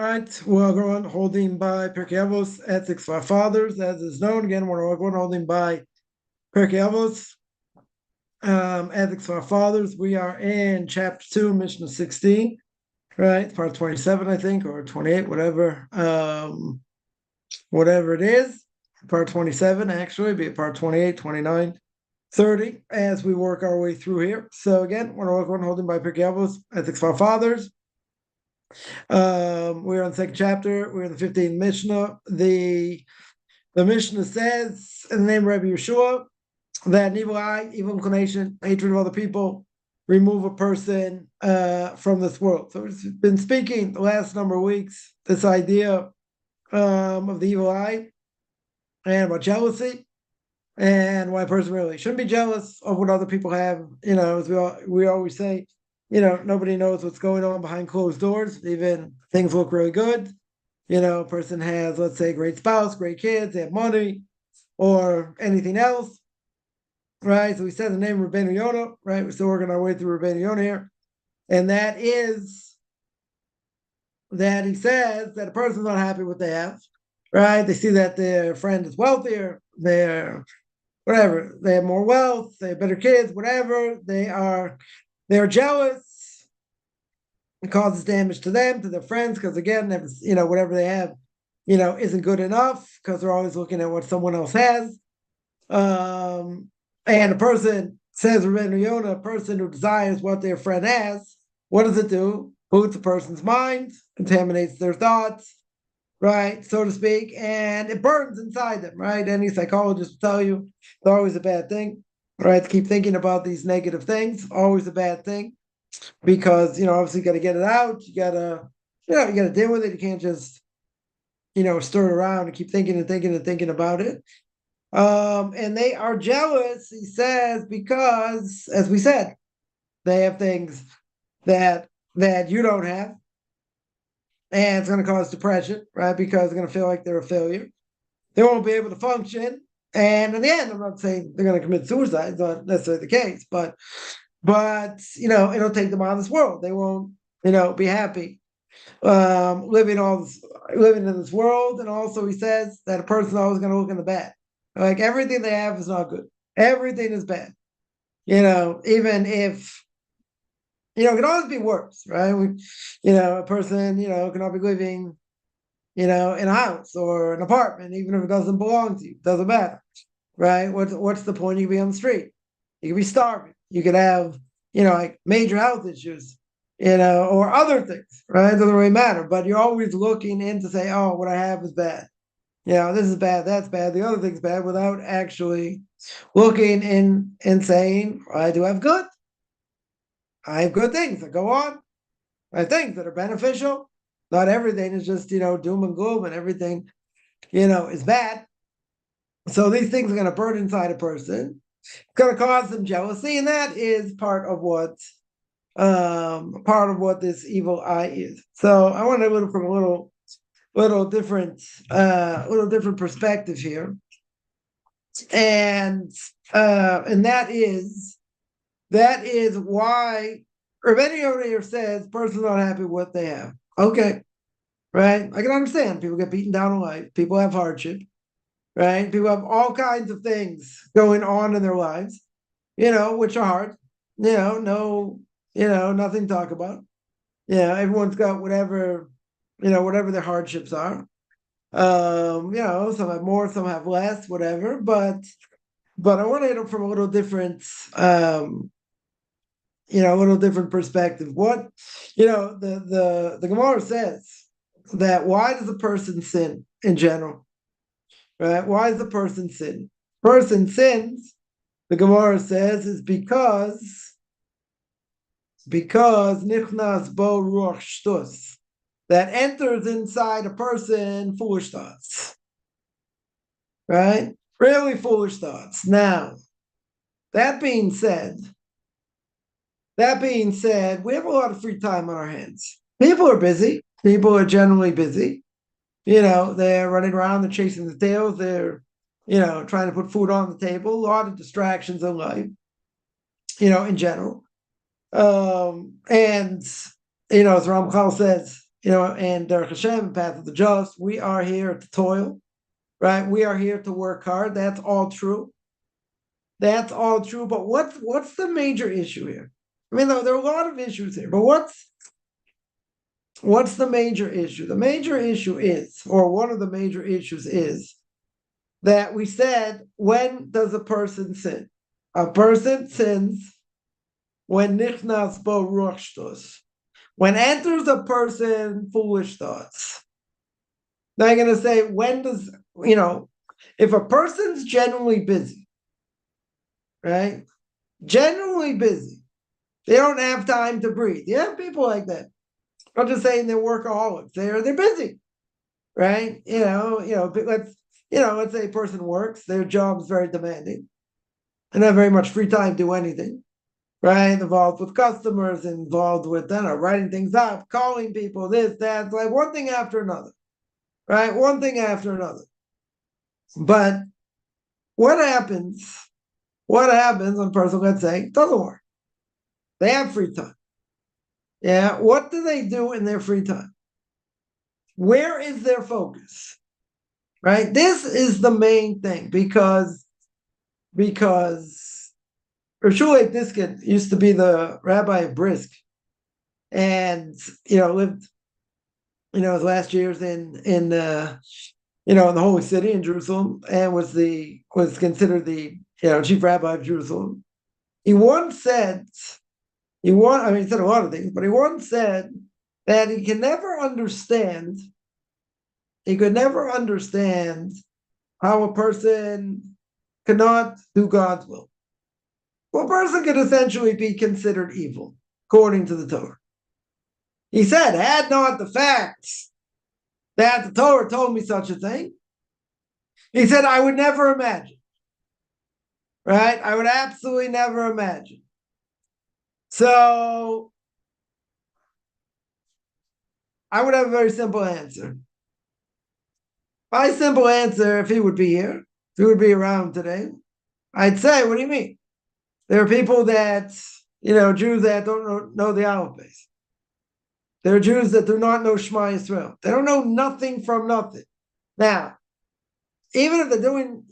All right, we're going holding by Pirke Avos, ethics for our fathers, as is known. Again, we're going holding by Pirke Avos, ethics for our fathers. We are in chapter 2, Mishna 16, right? Part 27, I think, or 28, whatever it is. Part 27, actually, be it part 28, 29, 30, as we work our way through here. So again, we're going holding by Pirke Avos, ethics for our fathers. We're on the second chapter. We're in the 15th Mishnah. The Mishnah says, in the name of Rabbi Yeshua, that an evil eye, evil inclination, hatred of other people, remove a person from this world. So we've been speaking the last number of weeks, this idea of the evil eye and about jealousy and why a person really shouldn't be jealous of what other people have. You know, as we always say, you know, nobody knows what's going on behind closed doors. Even things look really good. You know, a person has, let's say, a great spouse, great kids, they have money, or anything else, right? So we said the name Rabbeinu Yonah, right? We're still working our way through Rabbeinu Yonah here. And that is that he says that a person's not happy with what they have, right? They see that their friend is wealthier, they're whatever, they have more wealth, they have better kids, whatever, they're jealous. It causes damage to them, to their friends, because again, you know, whatever they have, you know, isn't good enough because they're always looking at what someone else has. And a person, says Rabbeinu Yonah, a person who desires what their friend has, what does it do? Pollutes a person's mind, contaminates their thoughts, right, so to speak, and it burns inside them, right? Any psychologist will tell you it's always a bad thing, right? To keep thinking about these negative things, always a bad thing, because, you know, obviously you got to get it out. You got to deal with it. You can't just, you know, stir it around and keep thinking and thinking and thinking about it. And they are jealous, he says, because, as we said, they have things that you don't have. And it's going to cause depression, right? Because they're going to feel like they're a failure. They won't be able to function. And in the end, I'm not saying they're going to commit suicide. It's not necessarily the case, but you know, it'll take them out of this world. They won't, you know, be happy living in this world. And also, he says that a person's always going to look in the bad. Like everything they have is not good. Everything is bad. You know, even if, you know, it can always be worse, right? You know, a person, you know, cannot be living, you know, in a house or an apartment, even if it doesn't belong to you. It doesn't matter, right? What's the point? You can be on the street. You could be starving. You could have, you know, like major health issues, you know, or other things, right? It doesn't really matter. But you're always looking in to say, oh, what I have is bad. You know, this is bad, that's bad, the other thing's bad, without actually looking in and saying, I do have good. I have good things that go on. I have things that are beneficial. Not everything is just, you know, doom and gloom and everything, you know, is bad. So these things are going to burn inside a person. It's going to cause them jealousy, and that is part of what this evil eye is. So I want to look from a little different perspective here, and that is why Rabbeinu Yonah says person's not happy with what they have. Okay, right? I can understand people get beaten down in life, people have hardship, right? People have all kinds of things going on in their lives, you know, which are hard. You know, nothing to talk about. Yeah, everyone's got whatever their hardships are. You know, some have more, some have less, whatever. But I want to hit it from a little different, you know, a little different perspective. What, you know, the Gemara says that why does a person sin in general? Right? Why does a person sin? Person sins, the Gemara says, is because nichnas bo ruach shtus, that enters inside a person foolish thoughts, right? Really foolish thoughts. Now, that being said, we have a lot of free time on our hands. People are busy. People are generally busy. You know, they're running around, they're chasing the tails, they're, you know, trying to put food on the table, a lot of distractions in life, you know, in general. And, you know, as Ramchal says, and Derech Hashem, path of the just, we are here to toil, right? We are here to work hard. That's all true. That's all true. But what's the major issue here? I mean, there are a lot of issues here, but what's the major issue? The major issue is, or one of the major issues is, that we said, when does a person sin? A person sins when nichnas bo ruach shtus, when enters a person foolish thoughts. Now I'm going to say, when does, if a person's genuinely busy, right? Genuinely busy, they don't have time to breathe. You have people like that. I'm just saying they're workaholics. They're busy, right? Let's say a person works, their job is very demanding, and not very much free time to do anything, right? Involved with customers, involved with writing things up, calling people, this, that, it's like one thing after another, right? One thing after another. But what happens when a person, let's say, doesn't work? They have free time. Yeah, what do they do in their free time? Where is their focus? Right? This is the main thing, because Shulei Diskin used to be the rabbi of Brisk, and lived his last years in the Holy City in Jerusalem, and was considered the chief rabbi of Jerusalem. He once said, he said a lot of things, but he once said that he could never understand how a person cannot do God's will. Well, a person could essentially be considered evil, according to the Torah. He said, had not the facts that the Torah told me such a thing, he said, I would never imagine. Right? I would absolutely never imagine. So I would have a very simple answer. My simple answer, if he would be here, if he would be around today, I'd say, what do you mean? There are people that, Jews that don't know the alphabet. There are Jews that do not know Shema Yisrael. They don't know nothing from nothing. Now, even if they're doing,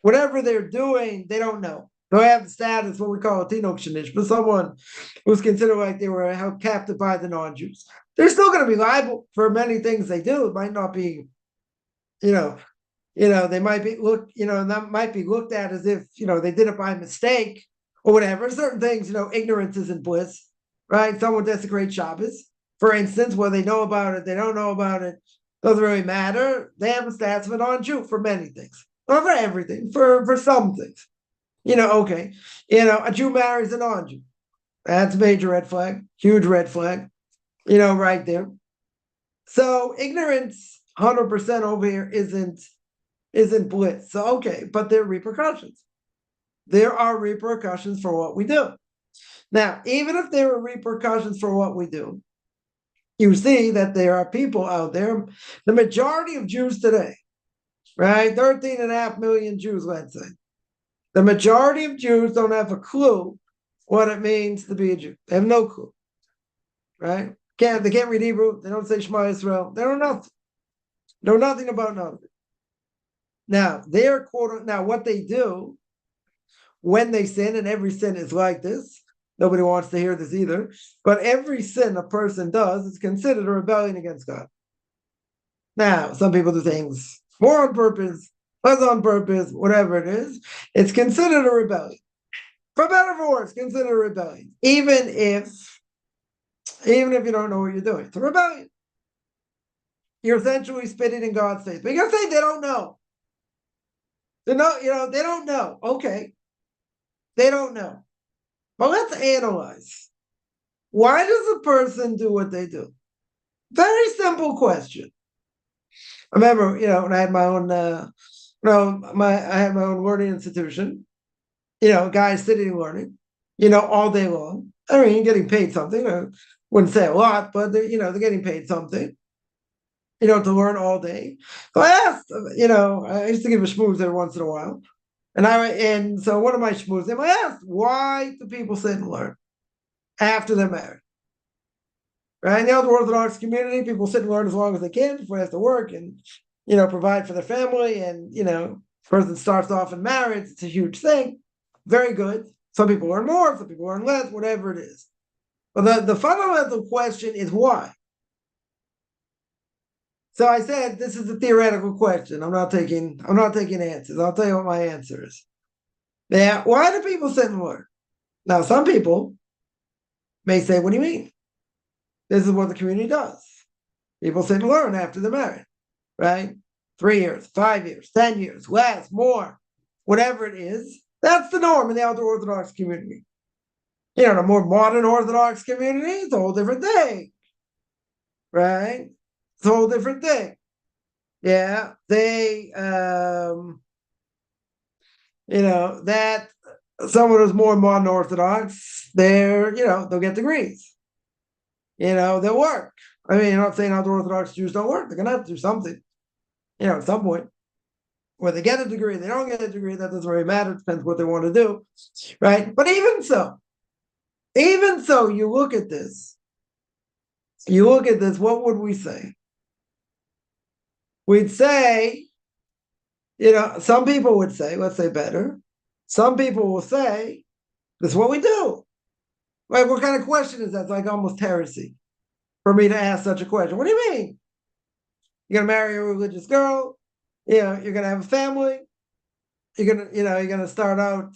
whatever they're doing, they don't know. They have the status, what we call a tinok shenish, but someone who's considered like they were held captive by the non-Jews. They're still going to be liable for many things they do. It might not be, they might be that might be looked at as if, they did it by mistake or whatever. Certain things, ignorance isn't bliss, right? Someone desecrates Shabbos, for instance, whether they know about it, they don't know about it, doesn't really matter. They have a status of a non-Jew for many things. Not for everything, for some things. Okay. A Jew marries a non-Jew. That's a major red flag, huge red flag, right there. So ignorance, 100% over here isn't bliss. So, okay, but there are repercussions. There are repercussions for what we do. Now, even if there are repercussions for what we do, you see that there are people out there, the majority of Jews today, right? 13.5 million Jews, let's say. The majority of Jews don't have a clue what it means to be a Jew. They have no clue, right? They can't read Hebrew. They don't say Shema Yisrael. They don't know nothing. Know nothing about nothing. Now, what they do when they sin, and every sin is like this. Nobody wants to hear this either. But every sin a person does is considered a rebellion against God. Now, some people do things more on purpose, less on purpose, whatever it is. It's considered a rebellion. For better or for worse, considered a rebellion. Even if you don't know what you're doing. It's a rebellion. You're essentially spitting in God's face. But you're saying they don't know. They don't know. Okay. They don't know. But let's analyze. Why does a person do what they do? Very simple question. I remember, when I had my own, I had my own learning institution. Guys sitting learning, all day long. I mean, getting paid something. I wouldn't say a lot, but they're getting paid something. To learn all day. So I asked, I used to give a schmooze every once in a while. And so one of my schmoozim, I asked, why do people sit and learn after they're married? Right? In the other Orthodox community, people sit and learn as long as they can before they have to work and, provide for their family. And, person starts off in marriage, it's a huge thing. Very good. Some people learn more, some people learn less, whatever it is. But the fundamental question is why? So I said this is a theoretical question. I'm not taking answers. I'll tell you what my answer is. Yeah, why do people sit and learn? Now, some people may say, what do you mean? This is what the community does. People sit and learn after they're married, right? 3 years, 5 years, 10 years, less, more, whatever it is. That's the norm in the outer Orthodox community. The more modern Orthodox community, it's a whole different thing, right? It's a whole different thing. Yeah, that someone who's more modern Orthodox, they'll get degrees. They'll work. I mean, I'm not saying outer Orthodox Jews don't work. They're gonna have to do something, at some point. Whether they get a degree, they don't get a degree, that doesn't really matter. It depends what they want to do, right? But even so, you look at this. What would we say? We'd say, some people would say, let's say better. Some people will say, this is what we do. Right? What kind of question is that? It's like almost heresy for me to ask such a question. What do you mean? You're gonna marry a religious girl, you're gonna have a family, you're gonna start out,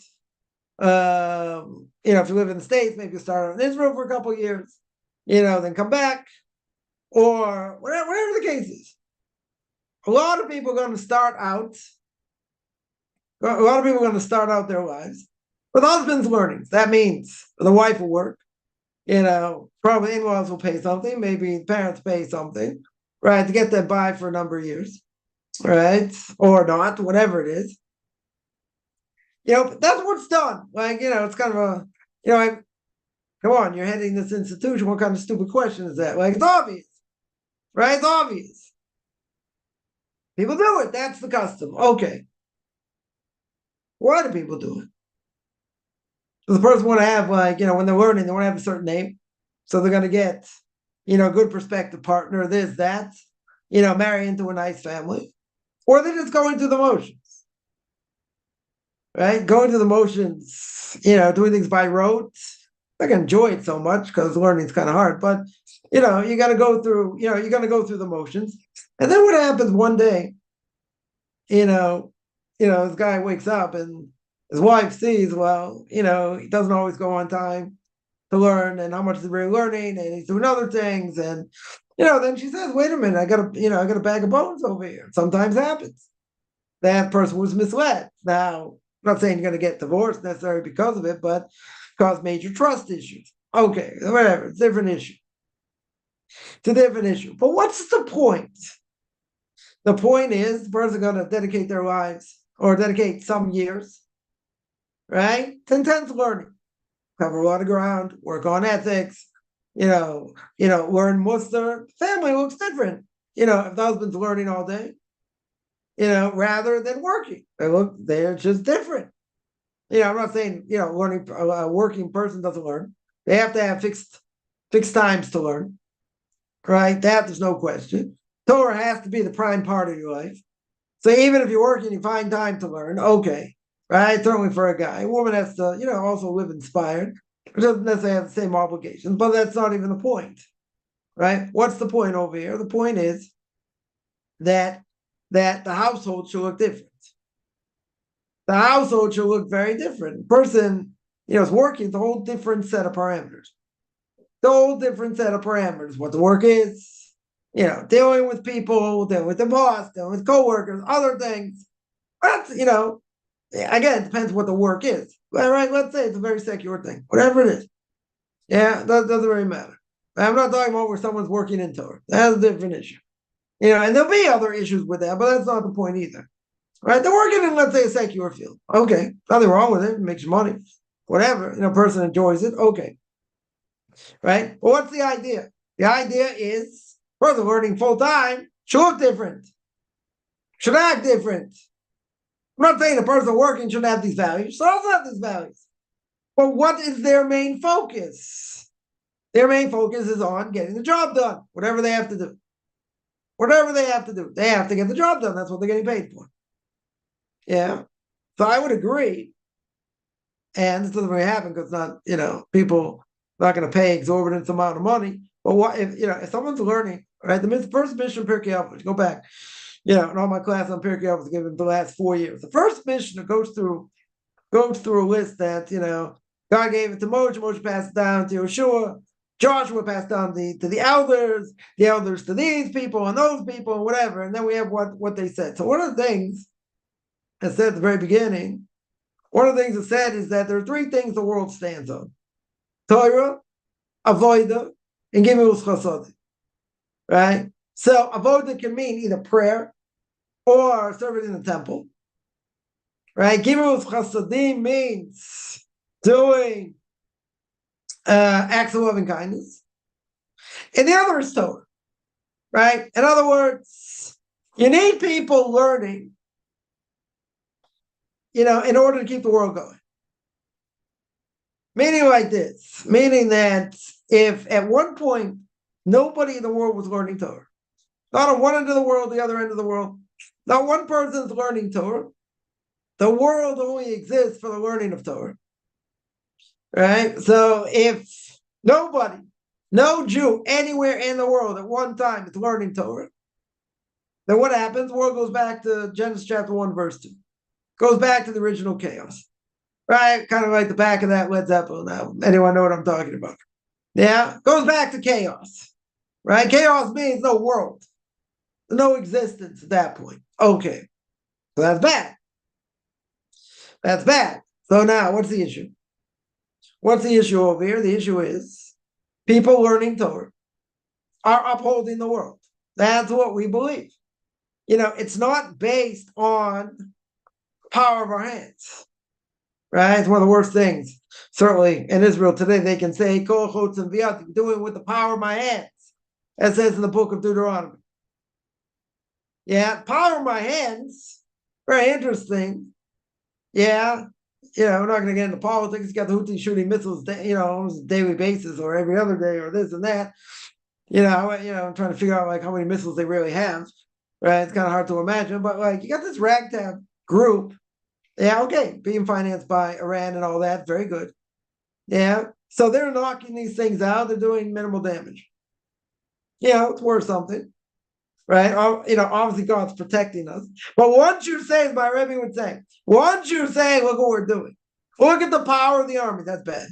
if you live in the States, maybe you start out in Israel for a couple of years, then come back, or whatever the case is. A lot of people are going to start out their lives with husband's learnings. That means the wife will work, probably in-laws will pay something, maybe parents pay something, right, to get them by for a number of years, right, or not, whatever it is. But that's what's done. Like, it's kind of a, come on, you're heading this institution. What kind of stupid question is that? Like, it's obvious, right? It's obvious. People do it. That's the custom. Okay. Why do people do it? Does the person want to have, like, when they're learning, they want to have a certain name. So they're going to get, a good prospective partner, this, that, marry into a nice family. Or they're just going through the motions. Right? Going through the motions, doing things by rote. I can enjoy it so much because learning is kind of hard, but you got to go through, you're going to go through the motions. And then what happens one day, this guy wakes up and his wife sees, well, he doesn't always go on time to learn, and how much is he really learning, and he's doing other things. And, then she says, wait a minute, I got a bag of bones over here. Sometimes happens. That person was misled. Now, I'm not saying you're going to get divorced necessarily because of it, but cause major trust issues. Okay, whatever, it's a different issue. It's a different issue. But what's the point? The point is the person's going to dedicate their lives or dedicate some years, right, to intense learning. Cover a lot of ground, work on ethics, learn Muslim. Family looks different. If the husband's learning all day, rather than working. They're just different. I'm not saying, learning, a working person doesn't learn. They have to have fixed times to learn, right? That there's no question. Torah has to be the prime part of your life. So even if you're working, you find time to learn. Okay, right? Certainly for a guy. A woman has to, also live inspired. It doesn't necessarily have the same obligations, but that's not even the point, right? What's the point over here? The point is that the household should look different. The household should look very different. Person, is working, it's a whole different set of parameters. The whole different set of parameters. What the work is, dealing with people, dealing with the boss, dealing with coworkers, other things. That's, again, it depends what the work is. Right? Let's say it's a very secular thing, whatever it is. Yeah, that doesn't really matter. I'm not talking about where someone's working in Torah. That's a different issue. And there'll be other issues with that, but that's not the point either. Right? They're working in, let's say, a secular field. Okay, nothing wrong with it. It makes you money. Whatever. A person enjoys it. Okay. Right? But what's the idea? The idea is, person learning full time should look different. Should act different. I'm not saying the person working should have these values. Should also have these values. But what is their main focus? Their main focus is on getting the job done, whatever they have to do. Whatever they have to do, they have to get the job done. That's what they're getting paid for. Yeah. So I would agree. And this doesn't really happen because not, people not going to pay exorbitant amount of money. But what if someone's learning, right? The first mission of Pirke Avos, go back, in all my class on Pirke Avos given the last 4 years. The first mission goes through a list that, God gave it to Moshe, Moshe passed it down to Yeshua, Joshua passed down to the elders to these people and those people and whatever. And then we have what they said. So one of the things I said at the very beginning, one of the things it said is that there are 3 things the world stands on: Torah, Avodah, and Gimel Chasadim. Right? So Avodah can mean either prayer or serving in the temple. Right? Gimel Chasadim means doing acts of loving kindness. And the other is Torah. Right? In other words, you need people learning, in order to keep the world going. Meaning like this, meaning that if at one point nobody in the world was learning Torah, not on one end of the world, the other end of the world, not one person's learning Torah, the world only exists for the learning of Torah. Right? So if nobody, no Jew anywhere in the world at one time is learning Torah, then what happens? The world goes back to Genesis chapter 1, verse 2. Goes back to the original chaos. Right? Kind of like the back of that Led Zeppelin album. Anyone know what I'm talking about? Yeah? Goes back to chaos. Right? Chaos means no world. No existence at that point. Okay. So that's bad. That's bad. So now, what's the issue? What's the issue over here? The issue is people learning Torah are upholding the world. That's what we believe. It's not based on power of our hands. Right? It's one of the worst things. Certainly in Israel today, they can say, Kol chotz and v'yat, do it with the power of my hands. As says in the book of Deuteronomy. Yeah, power of my hands. Very interesting. Yeah. We're not going to get into politics. You got the Houthis shooting missiles, almost on a daily basis or every other day or this and that. I'm trying to figure out how many missiles they really have. Right? It's kind of hard to imagine. But you got this ragtag group. Yeah, okay, being financed by Iran and all that, very good. Yeah, so they're knocking these things out. They're doing minimal damage. It's worth something, right? Obviously God's protecting us. But once you say, as my Rebbe would say, once you say, look what we're doing, look at the power of the army, that's bad.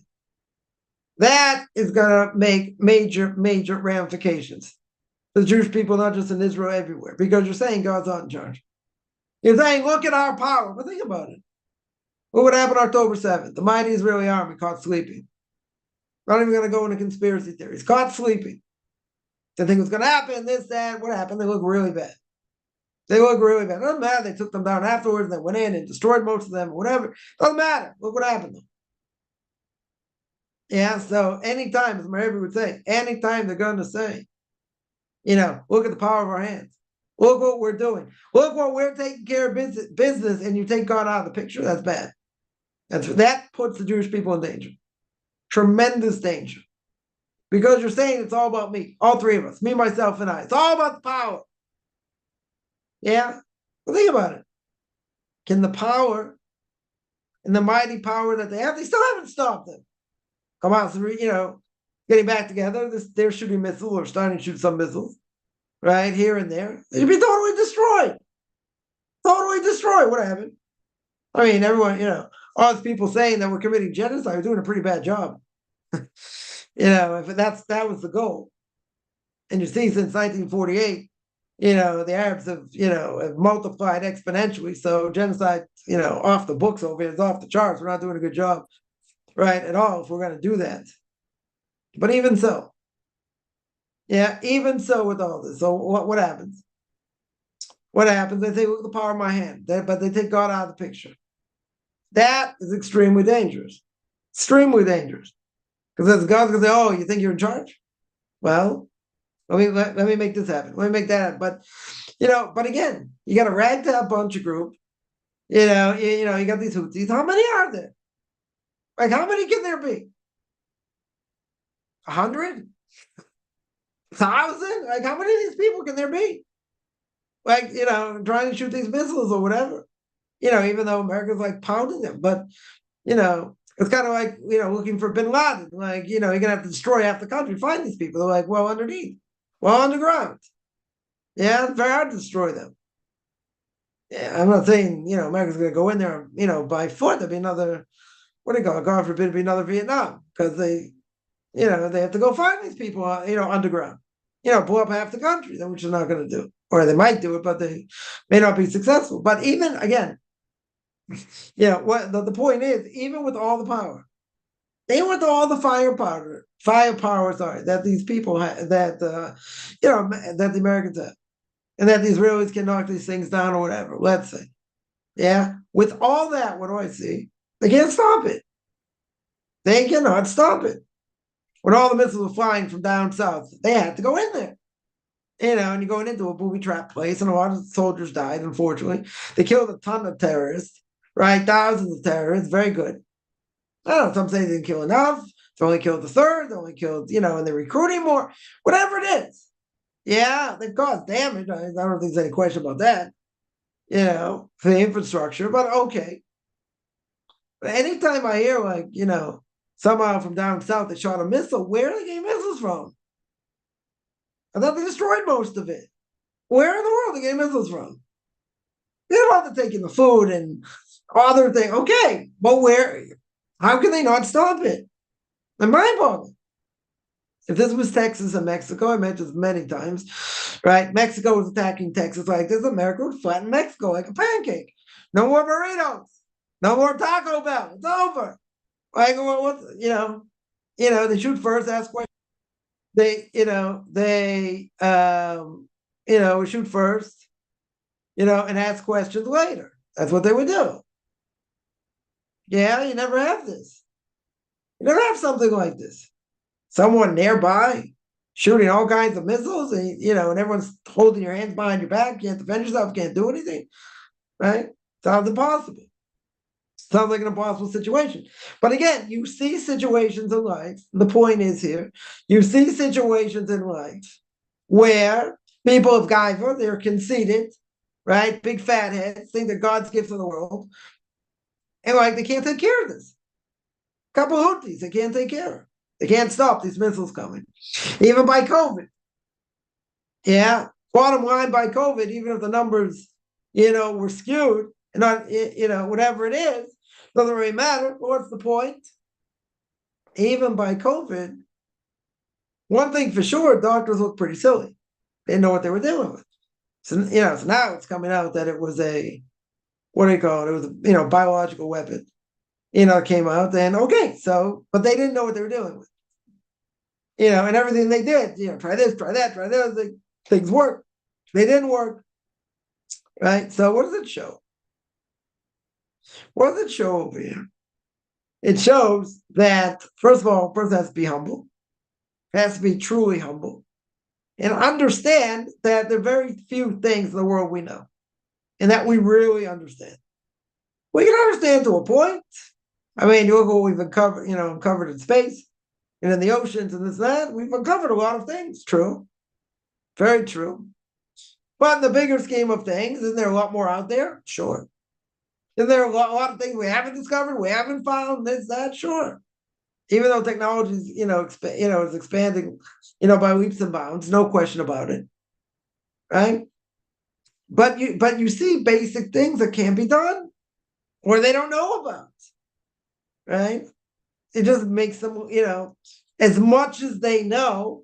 That is going to make major, major ramifications for the Jewish people, not just in Israel, everywhere, because you're saying God's not in charge. You're saying, look at our power. But think about it. What would happen October 7th? The mighty Israeli army caught sleeping. Not even going to go into conspiracy theories. Caught sleeping. Didn't think it was going to happen, this, that. What happened? They look really bad. It doesn't matter. They took them down afterwards and they went in and destroyed most of them, whatever. Doesn't matter. Look what happened though. Yeah, so anytime, as my Rebbe would say, anytime they're going to say, look at the power of our hands. Look what we're doing. Look what we're taking care of business, and you take God out of the picture. That's bad. That puts the Jewish people in danger. Tremendous danger. Because you're saying it's all about me. All 3 of us. Me, myself, and I. It's all about the power. Yeah? Well, think about it. Can the power and the mighty power that they have, they still haven't stopped them. Come out, getting back together. They're shooting missiles or starting to shoot some missiles. Right? Here and there. They'd be totally destroyed. Totally destroyed. What happened? I mean, everyone, all these people saying that we're committing genocide are doing a pretty bad job. If that was the goal. And you see, since 1948, the Arabs have multiplied exponentially. So genocide, off the books over here, is off the charts. We're not doing a good job, right, at all if we're going to do that. But even so, even so with all this, so what happens? What happens? They say, look at the power of my hand. But they take God out of the picture. That is extremely dangerous. Extremely dangerous. Because God's going to say, oh, you think you're in charge? Well, let me make this happen. Let me make that happen. But again, you got a ragtag bunch of group. You got these Houthis. How many are there? How many can there be? 100? 1,000? Like, how many of these people can there be? Like, trying to shoot these missiles or whatever. Even though America's like pounding them, but it's kind of like looking for Bin Laden. Like, you're gonna have to destroy half the country, find these people. They're like, well, underneath, well, underground. Yeah, it's very hard to destroy them. Yeah, I'm not saying America's gonna go in there, by foot. There'd be another, what do you call it? God forbid, it'd be another Vietnam, because they have to go find these people, underground. Blow up half the country, which they're not going to do, or they might do it, but they may not be successful. But even again, what the point is, even with all the power, even with all the firepower, sorry, that these people have, that that the Americans have, and that the Israelis can knock these things down or whatever. Let's say, yeah, with all that, what do I see? They can't stop it. They cannot stop it. When all the missiles were flying from down south, they had to go in there. And you're going into a booby trap place, and a lot of soldiers died, unfortunately. They killed a ton of terrorists, right? Thousands of terrorists, very good. I don't know, some say they didn't kill enough. They only killed the third, they only killed, and they're recruiting more. Whatever it is. Yeah, they've caused damage. I don't think there's any question about that, for the infrastructure, but okay. But anytime I hear, like, somehow from down south they shot a missile, where are they getting missiles from? I thought they destroyed most of it. Where in the world are they getting missiles from? They don't have to take in the food and other things. Okay, but where? How can they not stop it? I'm mind-boggling. If this was Texas and Mexico, I mentioned this many times, right? Mexico was attacking Texas like this. America would flatten Mexico like a pancake. No more burritos. No more Taco Bell. It's over. Like, what? They shoot first, ask questions. They shoot first, and ask questions later. That's what they would do. Yeah, you never have this. You never have something like this. Someone nearby shooting all kinds of missiles, and everyone's holding your hands behind your back. You can't defend yourself, can't do anything, right? Sounds impossible. Sounds like an impossible situation. But again, you see situations in life. The point is here, you see situations in life where people of Gaiva, they're conceited, right? Big fat heads, think that God's gift to the world. And like they can't take care of this. A couple of Houthis, they can't take care of. They can't stop these missiles coming. Even by COVID. Yeah. Bottom line, by COVID, even if the numbers, were skewed, and not, whatever it is, doesn't really matter. But what's the point? Even by COVID, one thing for sure, doctors look pretty silly. They didn't know what they were dealing with. So, so now it's coming out that it was what do you call it? It was a, biological weapon. Came out, and okay, so, but they didn't know what they were dealing with. And everything they did, try this, try that, try this, things work. They didn't work. Right? So what does it show? What does it show over here? It shows that, first of all, a person has to be humble, has to be truly humble, and understand that there are very few things in the world we know, and that we really understand. We can understand to a point. I mean, you look at what we've uncovered in space and in the oceans and this and that. We've uncovered a lot of things. True. Very true. But in the bigger scheme of things, isn't there a lot more out there? Sure. Is there a lot of things we haven't discovered, we haven't found, this, that? Sure. Even though technology is, is expanding, by leaps and bounds, no question about it. Right? But you see basic things that can be done, or they don't know about. Right? It just makes them, as much as they know,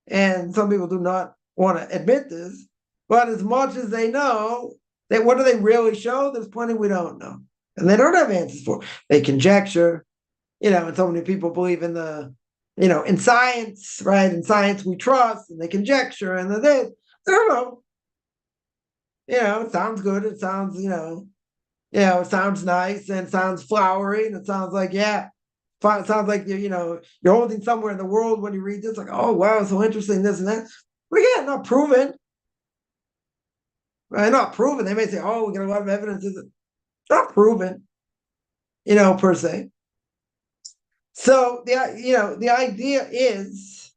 and some people do not want to admit this, but as much as they know, that what do they really show? There's plenty we don't know. And they don't have answers for. They conjecture, and so many people believe in in science, right? In science we trust, and they conjecture, and they don't know. It sounds good. It sounds, it sounds nice, and it sounds flowery, and it sounds like, yeah, it sounds like you're holding somewhere in the world when you read this, like, oh wow, so interesting, this and that. But yeah, not proven. Right? Not proven. They may say, oh, we got a lot of evidence. It's not proven, per se. So the idea is,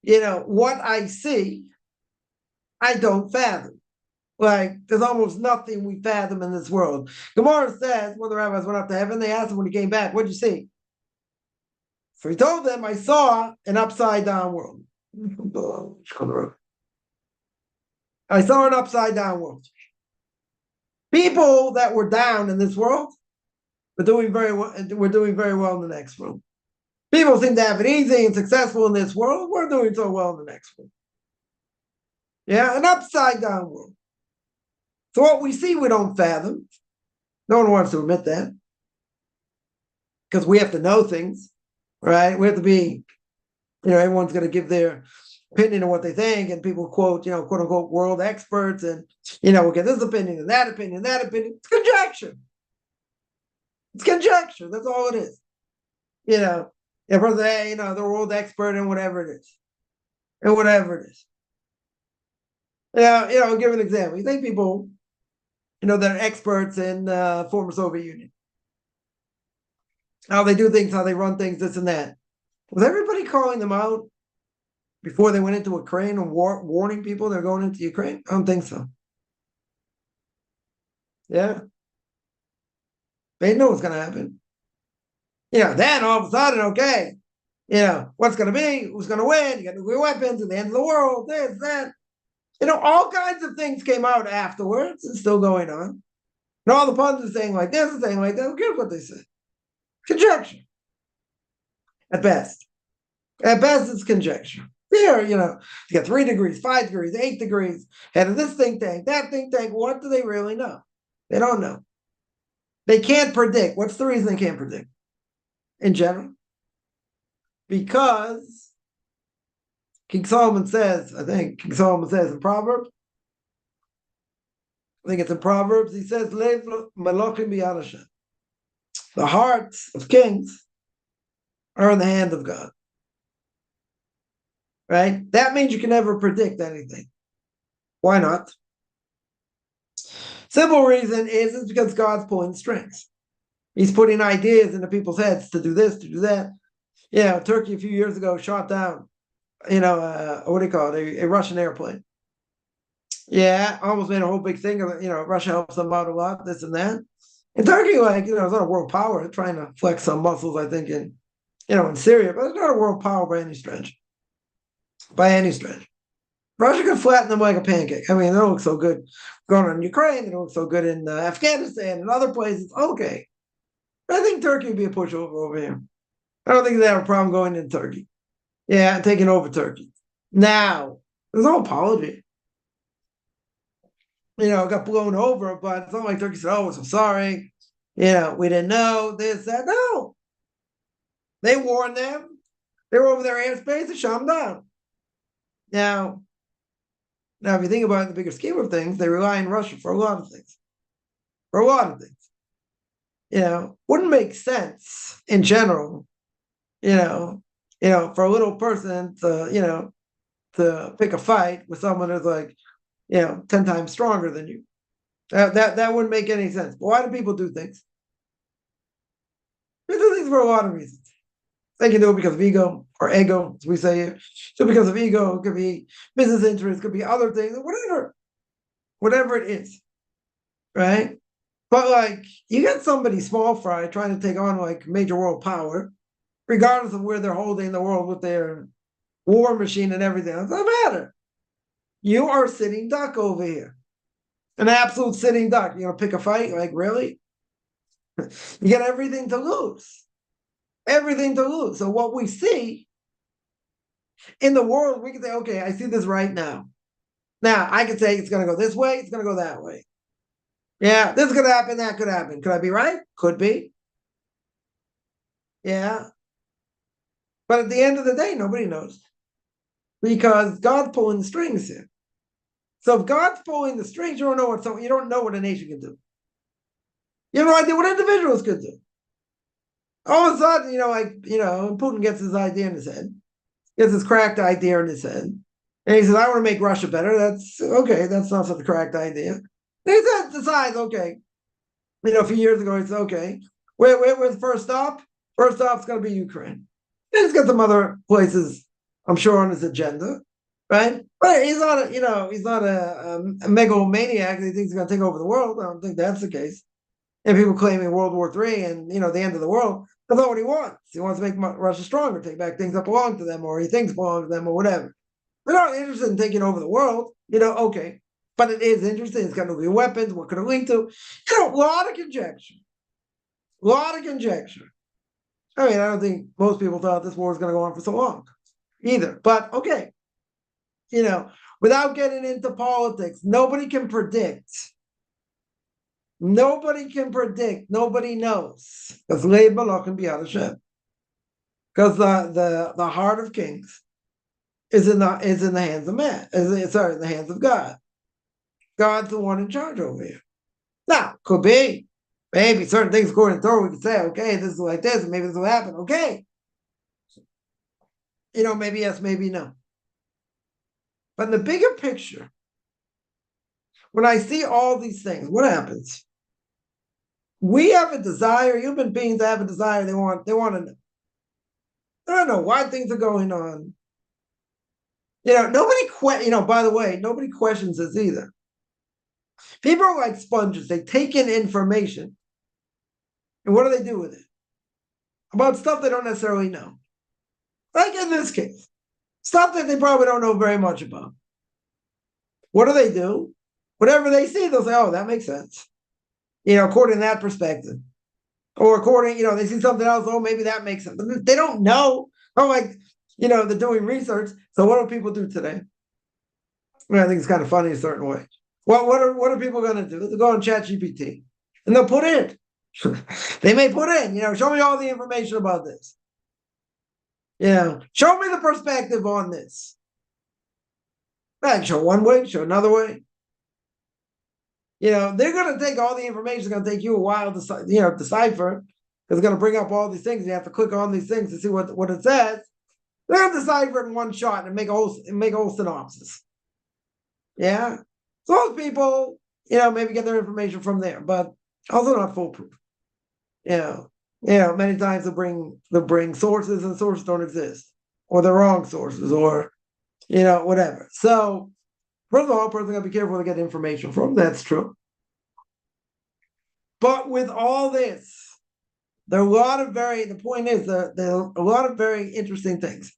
what I see, I don't fathom. Like there's almost nothing we fathom in this world. Gemara says when the rabbis went up to heaven, they asked him when he came back, "What'd you see?" So he told them, "I saw an upside down world. I saw an upside down world. People that were down in this world were doing very well. We're doing very well in the next world. People seem to have it easy and successful in this world. We're doing so well in the next world. Yeah, an upside down world. So what we see, we don't fathom. No one wants to admit that because we have to know things, right? We have to be, everyone's going to give their opinion on what they think, and people quote, quote unquote, world experts, and we'll get this opinion and that opinion, that opinion. It's conjecture. It's conjecture. That's all it is. If we're say, the world expert and whatever it is, and whatever it is. I'll give an example. You think people, that are experts in former Soviet Union, how they do things, how they run things, this and that. Was everybody calling them out before they went into Ukraine and warning people they're going into Ukraine? I don't think so. Yeah. They know what's going to happen. Then all of a sudden, okay, what's going to be, who's going to win, you got nuclear weapons, at the end of the world, this, that. All kinds of things came out afterwards. It's still going on. And all the pundits saying like this and saying like that. Who cares what they say? Conjecture. At best. At best, it's conjecture. Here, you got 3 degrees, 5 degrees, 8 degrees, head of this think tank, that think tank. What do they really know? They don't know. They can't predict. What's the reason they can't predict? In general? Because King Solomon says in Proverbs, I think it's in Proverbs, he says, the hearts of kings are in the hand of God. Right? That means you can never predict anything. Why not? Simple reason is it's because God's pulling strings. He's putting ideas into people's heads to do this, to do that. Turkey a few years ago shot down, what do you call it? A Russian airplane. Yeah, almost made a whole big thing of it. Russia helps them out a lot, this and that. And Turkey, it's not a world power. They're trying to flex some muscles, I think, in Syria, but it's not a world power by any stretch. By any stretch. Russia could flatten them like a pancake. I mean, they don't look so good going on in Ukraine. They don't look so good in Afghanistan and other places. Okay. But I think Turkey would be a pushover over here. I don't think they have a problem going into Turkey. Yeah, taking over Turkey. Now, there's no apology. It got blown over, but it's not like Turkey said, "Oh, we're so sorry. We didn't know this, that." No. They warned them. They were over their airspace and shut them down. Now, if you think about it in the bigger scheme of things, they rely on Russia for a lot of things. For a lot of things. Wouldn't make sense in general, for a little person to pick a fight with someone who's like, 10 times stronger than you. That wouldn't make any sense. But why do people do things? They do things for a lot of reasons. They can do it because of ego or ego, as we say here. So because of ego, it could be business interests, it could be other things, whatever it is, right? But you got somebody small fry trying to take on major world power, regardless of where they're holding the world with their war machine and everything. It doesn't matter. You are sitting duck over here, an absolute sitting duck. You're gonna pick a fight? Really? You got everything to lose. Everything to lose. So what we see in the world, we can say, okay, I see this right now. Now, I can say it's going to go this way, it's going to go that way. Yeah, this could happen, that could happen. Could I be right? Could be. Yeah. But at the end of the day, nobody knows. Because God's pulling the strings here. So if God's pulling the strings, you don't know what a nation can do. You have no idea what individuals could do. All of a sudden, Putin gets his idea in his head, gets his cracked idea in his head, and he says, "I want to make Russia better." That's okay. That's not such a cracked idea. And he decides, okay, a few years ago, he said, okay, where's the first stop? First off, it's going to be Ukraine. Then he's got some other places, I'm sure, on his agenda, right? But he's not a megalomaniac. He thinks he's going to take over the world. I don't think that's the case. And people claiming World War III and the end of the world. That's not what he wants. He wants to make Russia stronger, take back things that belong to them, or he thinks belong to them, or whatever. They're not interested in taking over the world. Okay. But it is interesting. It's got nuclear weapons. What could it link to? A lot of conjecture. A lot of conjecture. I mean, I don't think most people thought this war was going to go on for so long either. But okay. Without getting into politics, nobody can predict. Nobody can predict. Nobody knows. Because because the heart of kings is in the hands of man. In the hands of God. God's the one in charge over here. Now, could be, maybe certain things according to Torah, we could say, okay, this is like this, and maybe this will happen. Okay. Maybe yes, maybe no. But in the bigger picture, when I see all these things, what happens? We have a desire, human beings have a desire, they want to know. I don't know why things are going on. By the way, nobody questions this either. People are like sponges. They take in information, and what do they do with it? About stuff they don't necessarily know. Like in this case, stuff that they probably don't know very much about. What do? Whatever they see, they'll say, oh, that makes sense. According to that perspective. Or according, they see something else, oh, maybe that makes sense. But they don't know. They're doing research. So what do people do today? I think it's kind of funny in a certain way. What are people going to do? They'll go on ChatGPT and they'll put in. They may put in, show me all the information about this. Show me the perspective on this. Right, show one way, show another way. They're going to take all the information. It's going to take you a while to decipher. It's going to bring up all these things. You have to click on these things to see what it says. They're going to decipher it in one shot and make a whole synopsis. Yeah. So those people, maybe get their information from there, but also not foolproof. Many times they'll bring sources and sources don't exist, or the wrong sources, or whatever. So first of all, a person got to be careful to get information from. That's true. But with all this, there are a lot of the point is that there are a lot of very interesting things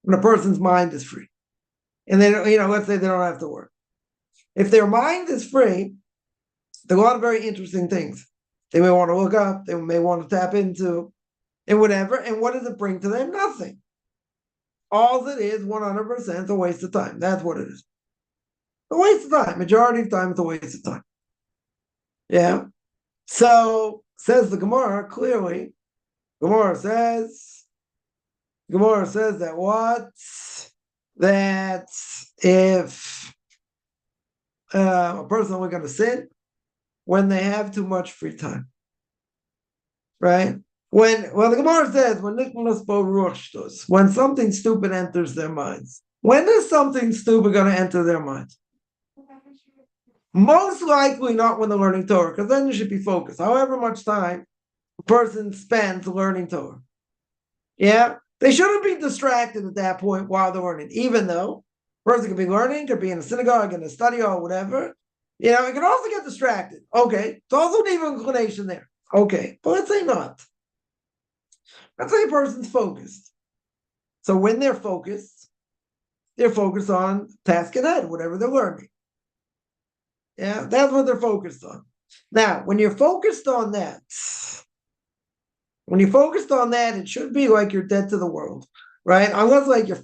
when a person's mind is free. And they don't, let's say they don't have to work. If their mind is free, there are a lot of very interesting things they may want to look up, they may want to tap into, and whatever. And what does it bring to them? Nothing. All it is, 100%, a waste of time. That's what it is. A waste of time. Majority of time, it's a waste of time. Yeah. So, says the Gemara clearly. Gemara says that what? That if a person only going to sin when they have too much free time. Right? The Gemara says, when something stupid enters their minds. When is something stupid going to enter their minds? Most likely not when they're learning Torah, because then you should be focused. However much time a person spends learning Torah. Yeah? They shouldn't be distracted at that point while they're learning, even though a person could be learning, could be in a synagogue, in a study, or whatever. It can also get distracted. Okay. It's also an evil inclination there. Okay. But let's say not. Let's say a person's focused. So when they're focused on task at hand, whatever they're learning. Yeah, that's what they're focused on. Now, when you're focused on that, it should be like you're dead to the world, right? Unless like your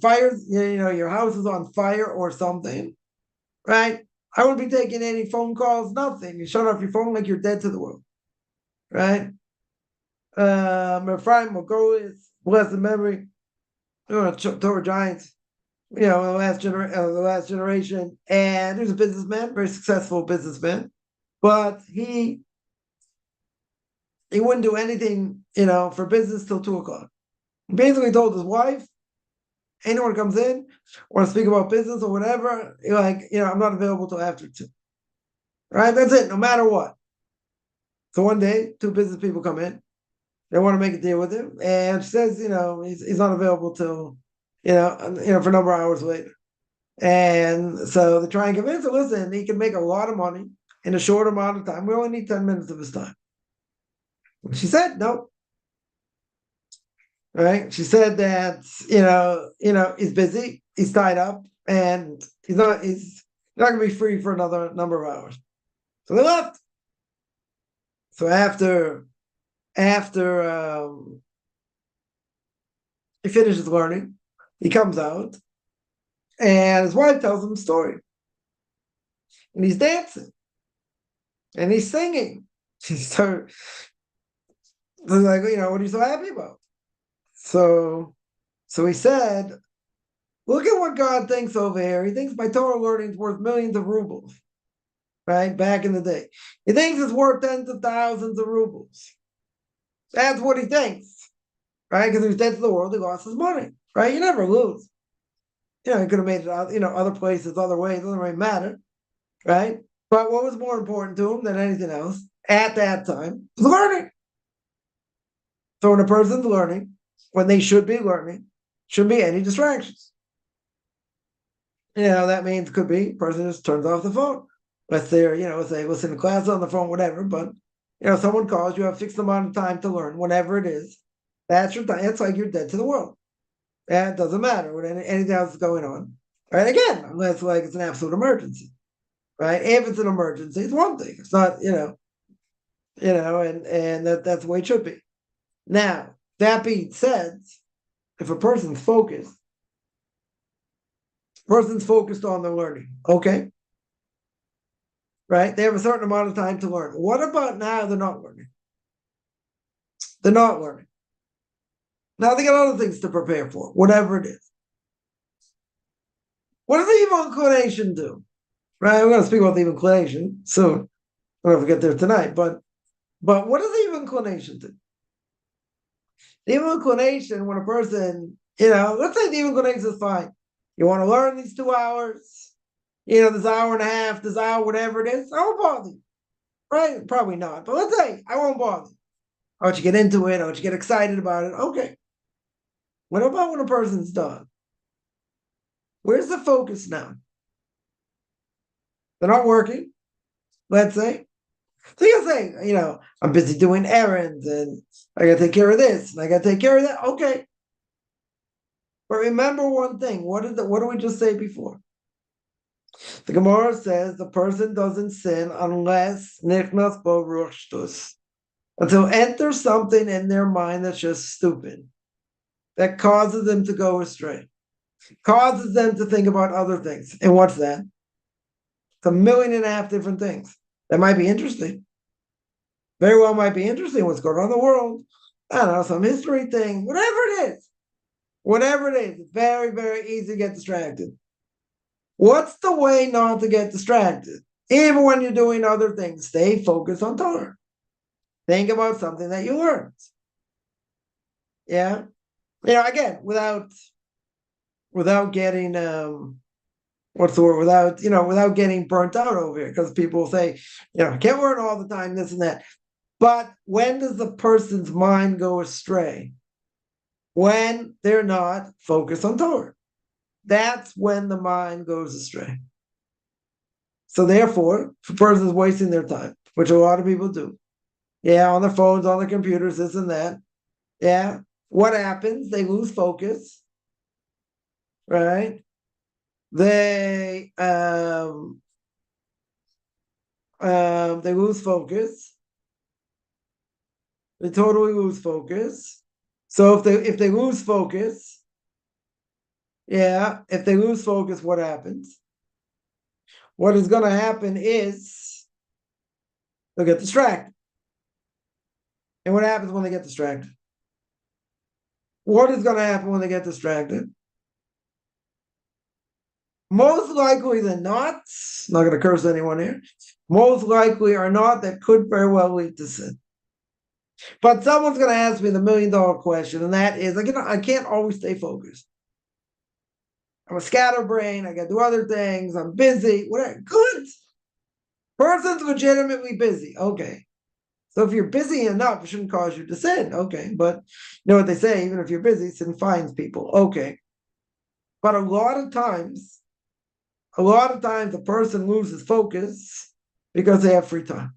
your house is on fire or something, right? I wouldn't be taking any phone calls, nothing. You shut off your phone like you're dead to the world, right? Ephraim Mogolis, blessed memory, Torah Giants, the last generation, and he was a businessman, very successful businessman, but he wouldn't do anything, for business till 2:00. He basically told his wife, anyone comes in, want to speak about business or whatever, I'm not available till after 2. Right? That's it, no matter what. So one day, 2 business people come in. They want to make a deal with him, and she says, he's not available till, for a number of hours later. And so they try and convince her, listen, he can make a lot of money in a short amount of time. We only need 10 minutes of his time. She said, no. Right? She said that, he's busy, he's tied up, and he's not going to be free for another number of hours. So they left. So after he finishes learning, he comes out, and his wife tells him a story. And he's dancing. And he's singing. So, like, what are you so happy about? So he said, look at what God thinks over here. He thinks my Torah learning is worth millions of rubles, right? Back in the day. He thinks it's worth tens of thousands of rubles. That's what he thinks, right? Because he was dead to the world, he lost his money, right? You never lose. He could have made it out, other places, other ways, it doesn't really matter, right? But what was more important to him than anything else at that time was learning. So when a person's learning, when they should be learning, shouldn't be any distractions. That means could be a person just turns off the phone. Let's say, let's say listen to class on the phone, whatever. But someone calls, you have a fixed amount of time to learn, whatever it is. That's your time. It's like you're dead to the world. And it doesn't matter what anything else is going on. Right? Again, unless like it's an absolute emergency. Right? If it's an emergency, it's one thing. It's not, and that's the way it should be. Now, that being said, if a person's focused on their learning, okay, right? They have a certain amount of time to learn. What about now they're not learning? They're not learning. Now they got other things to prepare for, whatever it is. What does the evil inclination do? Right? We're going to speak about the evil inclination soon. I don't know if we get there tonight, but what does the evil inclination do? The evil inclination, when a person, let's say the evil inclination is fine. You want to learn these 2 hours, this hour and a half, this hour, whatever it is, I won't bother you. Right? Probably not. But let's say I won't bother you. I want you to get into it. I want you to get excited about it. Okay. What about when a person's done? Where's the focus now? They're not working, let's say. So you say, I'm busy doing errands and I got to take care of this and I got to take care of that. Okay. But remember one thing. What do we just say before? The Gemara says the person doesn't sin unless nichnas bo ruach shtus, until enters something in their mind that's just stupid, that causes them to go astray, causes them to think about other things. And what's that? It's 1.5 million different things that might be interesting. Very well might be interesting what's going on in the world. I don't know, some history thing, whatever it is. Whatever it is, it's very, very easy to get distracted. What's the way not to get distracted? Even when you're doing other things, stay focused on Torah. Think about something that you learned. Yeah? Again, without getting what's the word? Without getting burnt out over here, because people say, I can't learn all the time, this and that. But when does the person's mind go astray? When they're not focused on Torah. That's when the mind goes astray. So therefore, if a person is wasting their time, which a lot of people do, on their phones, on their computers, this and that, what happens? They lose focus, right? They lose focus. They totally lose focus. So if they lose focus, if they lose focus, what happens? What is going to happen is they'll get distracted. And what happens when they get distracted? What is going to happen when they get distracted? Most likely than not going to curse anyone here, most likely or not, that could very well lead to sin. But someone's going to ask me the $1 million question, and that is, I can't always stay focused. I'm a scatterbrain. I got to do other things. I'm busy. Whatever. Good. Person's legitimately busy. Okay. So if you're busy enough, it shouldn't cause you to sin. Okay, but you know what they say, even if you're busy, sin finds people. Okay. But a lot of times a person loses focus because they have free time.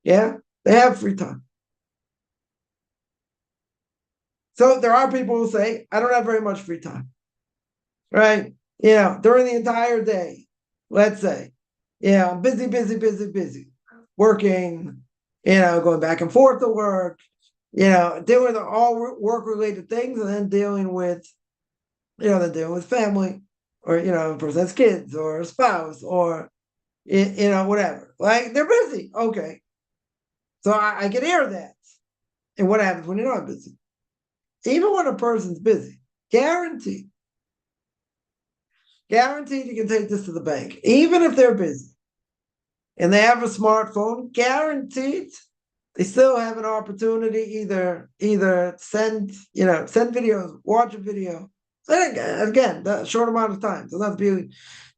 Yeah, they have free time. So there are people who say, I don't have very much free time. Right? During the entire day, let's say, I'm busy, working, going back and forth to work, dealing with all work-related things, and then dealing with family, or a person has kids or a spouse, or whatever. Like, they're busy. Okay. So I can hear that. And what happens when you're not busy? Even when a person's busy, guaranteed you can take this to the bank. Even if they're busy and they have a smartphone, guaranteed they still have an opportunity either send videos, watch a video. And again, that short amount of time. So that's be, it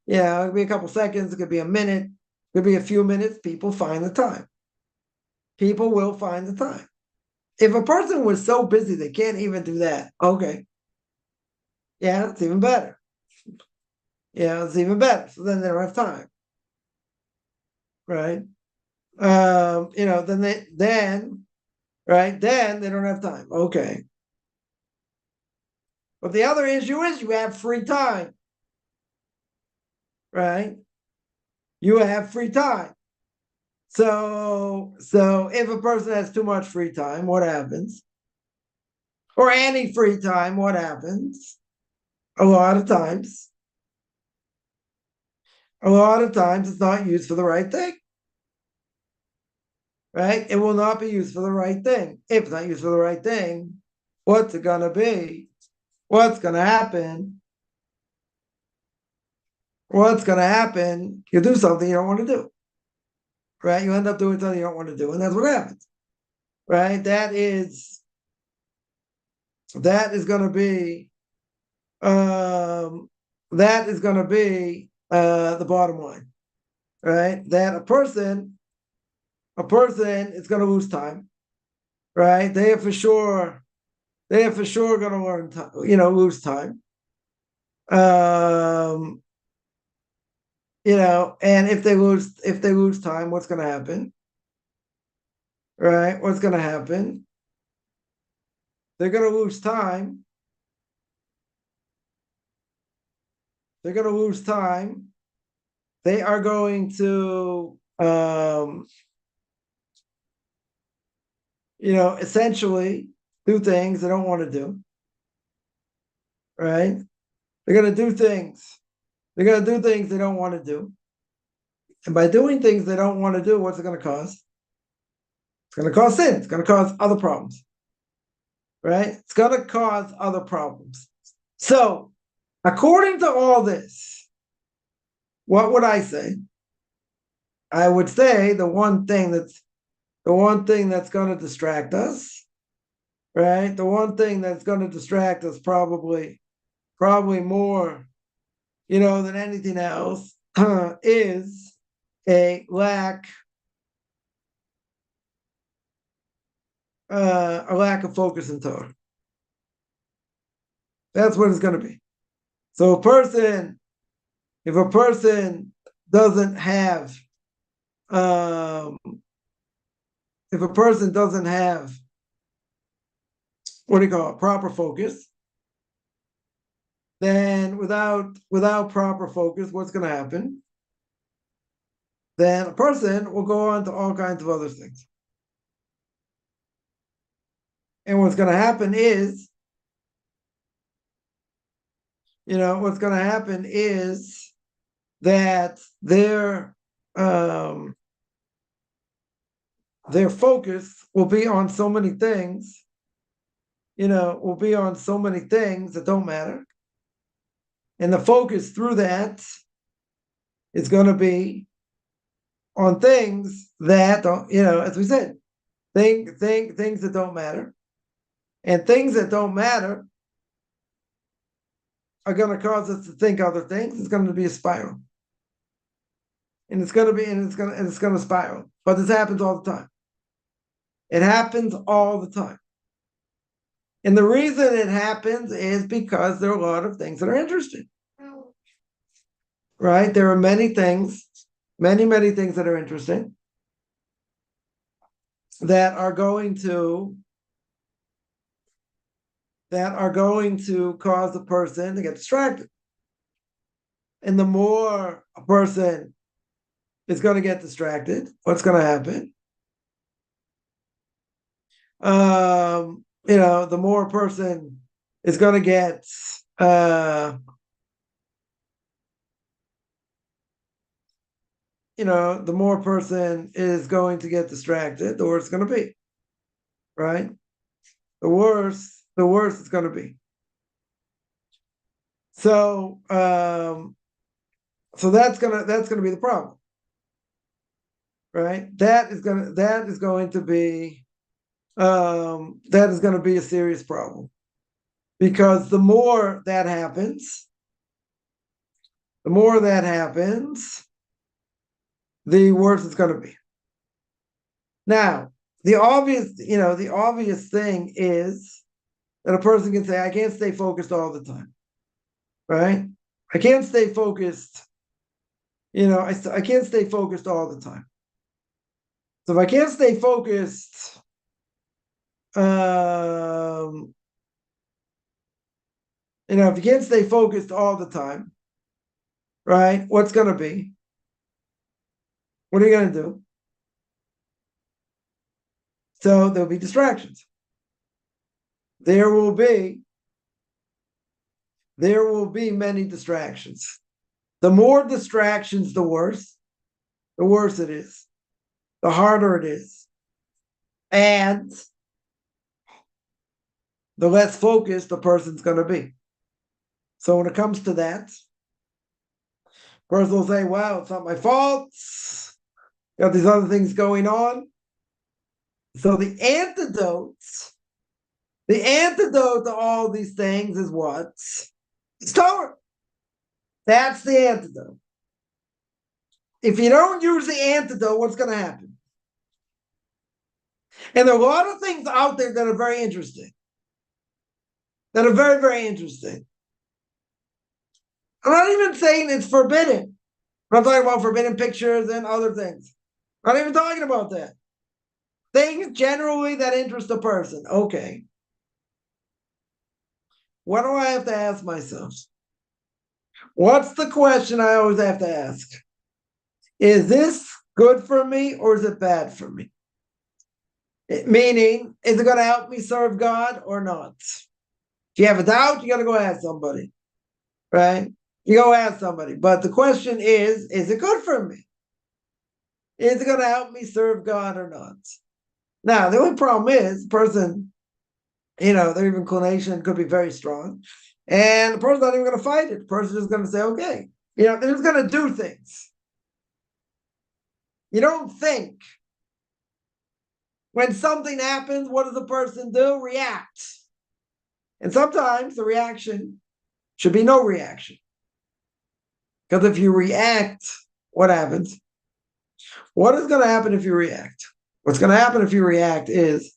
could be a couple seconds, it could be a minute, it could be a few minutes. People find the time. People will find the time. If a person was so busy they can't even do that, okay. Yeah, it's even better. It's even better. So then they don't have time. Right? Then they don't have time. Okay. But the other issue is you have free time. Right? You have free time. So if a person has too much free time, what happens? Or any free time, what happens? A lot of times it's not used for the right thing. Right? It will not be used for the right thing. If it's not used for the right thing, what's it gonna be? What's gonna happen? What's gonna happen? You do something you don't want to do. Right? You end up doing something you don't want to do, and that's what happens. Right? That is gonna be the bottom line. Right? That a person is gonna lose time. Right? They are for sure gonna lose time. And if they lose time, what's going to happen? Right? What's going to happen? They're going to lose time. They are going to, essentially do things they don't want to do. Right? They're going to do things. They're going to do things they don't want to do. And by doing things they don't want to do, what's it going to cause? It's going to cause sin. It's going to cause other problems. Right? It's going to cause other problems. So, according to all this, what would I say? I would say the one thing that's going to distract us, right? The one thing that's going to distract us probably more, than anything else, is a lack of focus in Torah. That's what it's going to be. So if a person doesn't have proper focus, then without proper focus, what's going to happen? Then a person will go on to all kinds of other things. And what's going to happen is, that their focus will be on so many things, that don't matter. And the focus through that is going to be on things that don't, as we said, things that don't matter. And things that don't matter are going to cause us to think other things. It's going to be a spiral. And it's going to spiral. But this happens all the time. It happens all the time. And the reason it happens is because there are a lot of things that are interesting. Right? There are many things, many things that are interesting that are going to cause the person to get distracted. And the more a person is going to get distracted, what's going to happen? The more a person is going to get the more a person is going to get distracted, the worse it's going to be. Right? The worse it's going to be. So that's gonna be the problem, right? That is going to be a serious problem, because the more that happens, the worse it's going to be. Now, the obvious thing is that a person can say, I can't stay focused all the time, right? I can't stay focused. I can't stay focused all the time. So if I can't stay focused, if you can't stay focused all the time, right? What's going to be? What are you going to do? So there'll be distractions. There will be many distractions. The more distractions, the worse it is, the harder it is, and the less focused the person's going to be. So when it comes to that, the person will say, well, it's not my fault. Got these other things going on. So the antidote to all these things is what? It's Torah. That's the antidote. If you don't use the antidote, what's going to happen? And there are a lot of things out there that are very interesting. That are very, very interesting. I'm not even saying it's forbidden. I'm not talking about forbidden pictures and other things. I'm not even talking about that. Things generally that interest a person. Okay. What do I have to ask myself? What's the question I always have to ask? Is this good for me or is it bad for me? Meaning, is it going to help me serve God or not? If you have a doubt, you got to go ask somebody, right? You go ask somebody. But the question is it good for me? Is it going to help me serve God or not? Now, the only problem is the person, their inclination could be very strong. And the person's not even going to fight it. The person is going to say, okay, they're just going to do things. You don't think. When something happens, what does the person do? React. And sometimes the reaction should be no reaction. Because if you react, what happens? What is going to happen if you react? What's going to happen if you react is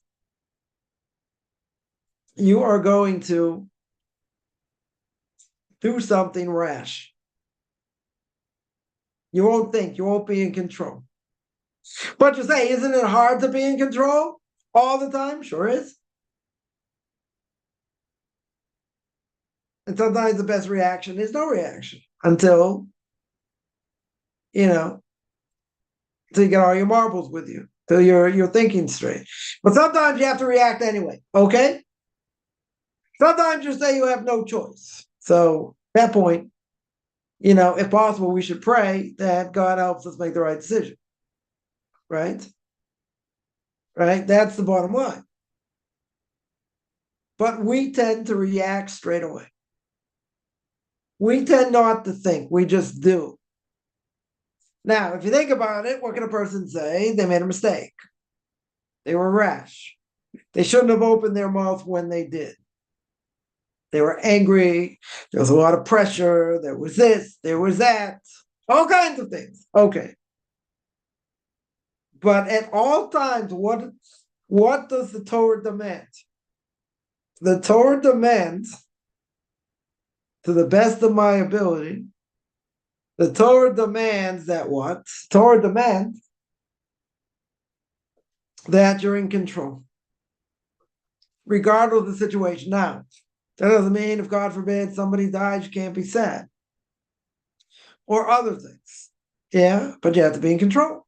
you are going to do something rash. You won't think. You won't be in control. But you say, isn't it hard to be in control all the time? Sure is. And sometimes the best reaction is no reaction until you get all your marbles with you, till you're thinking straight. But sometimes you have to react anyway, okay? Sometimes you say you have no choice. So at that point, if possible, we should pray that God helps us make the right decision. Right? Right? That's the bottom line. But we tend to react straight away. We tend not to think. We just do. Now, if you think about it, what can a person say? They made a mistake. They were rash. They shouldn't have opened their mouth when they did. They were angry. There was a lot of pressure. There was this. There was that. All kinds of things. Okay. But at all times, what What does the Torah demand? The Torah demands, to the best of my ability, the Torah demands that what? Torah demands that you're in control, regardless of the situation. Now, that doesn't mean if God forbid somebody dies, you can't be sad. Or other things. Yeah, but you have to be in control.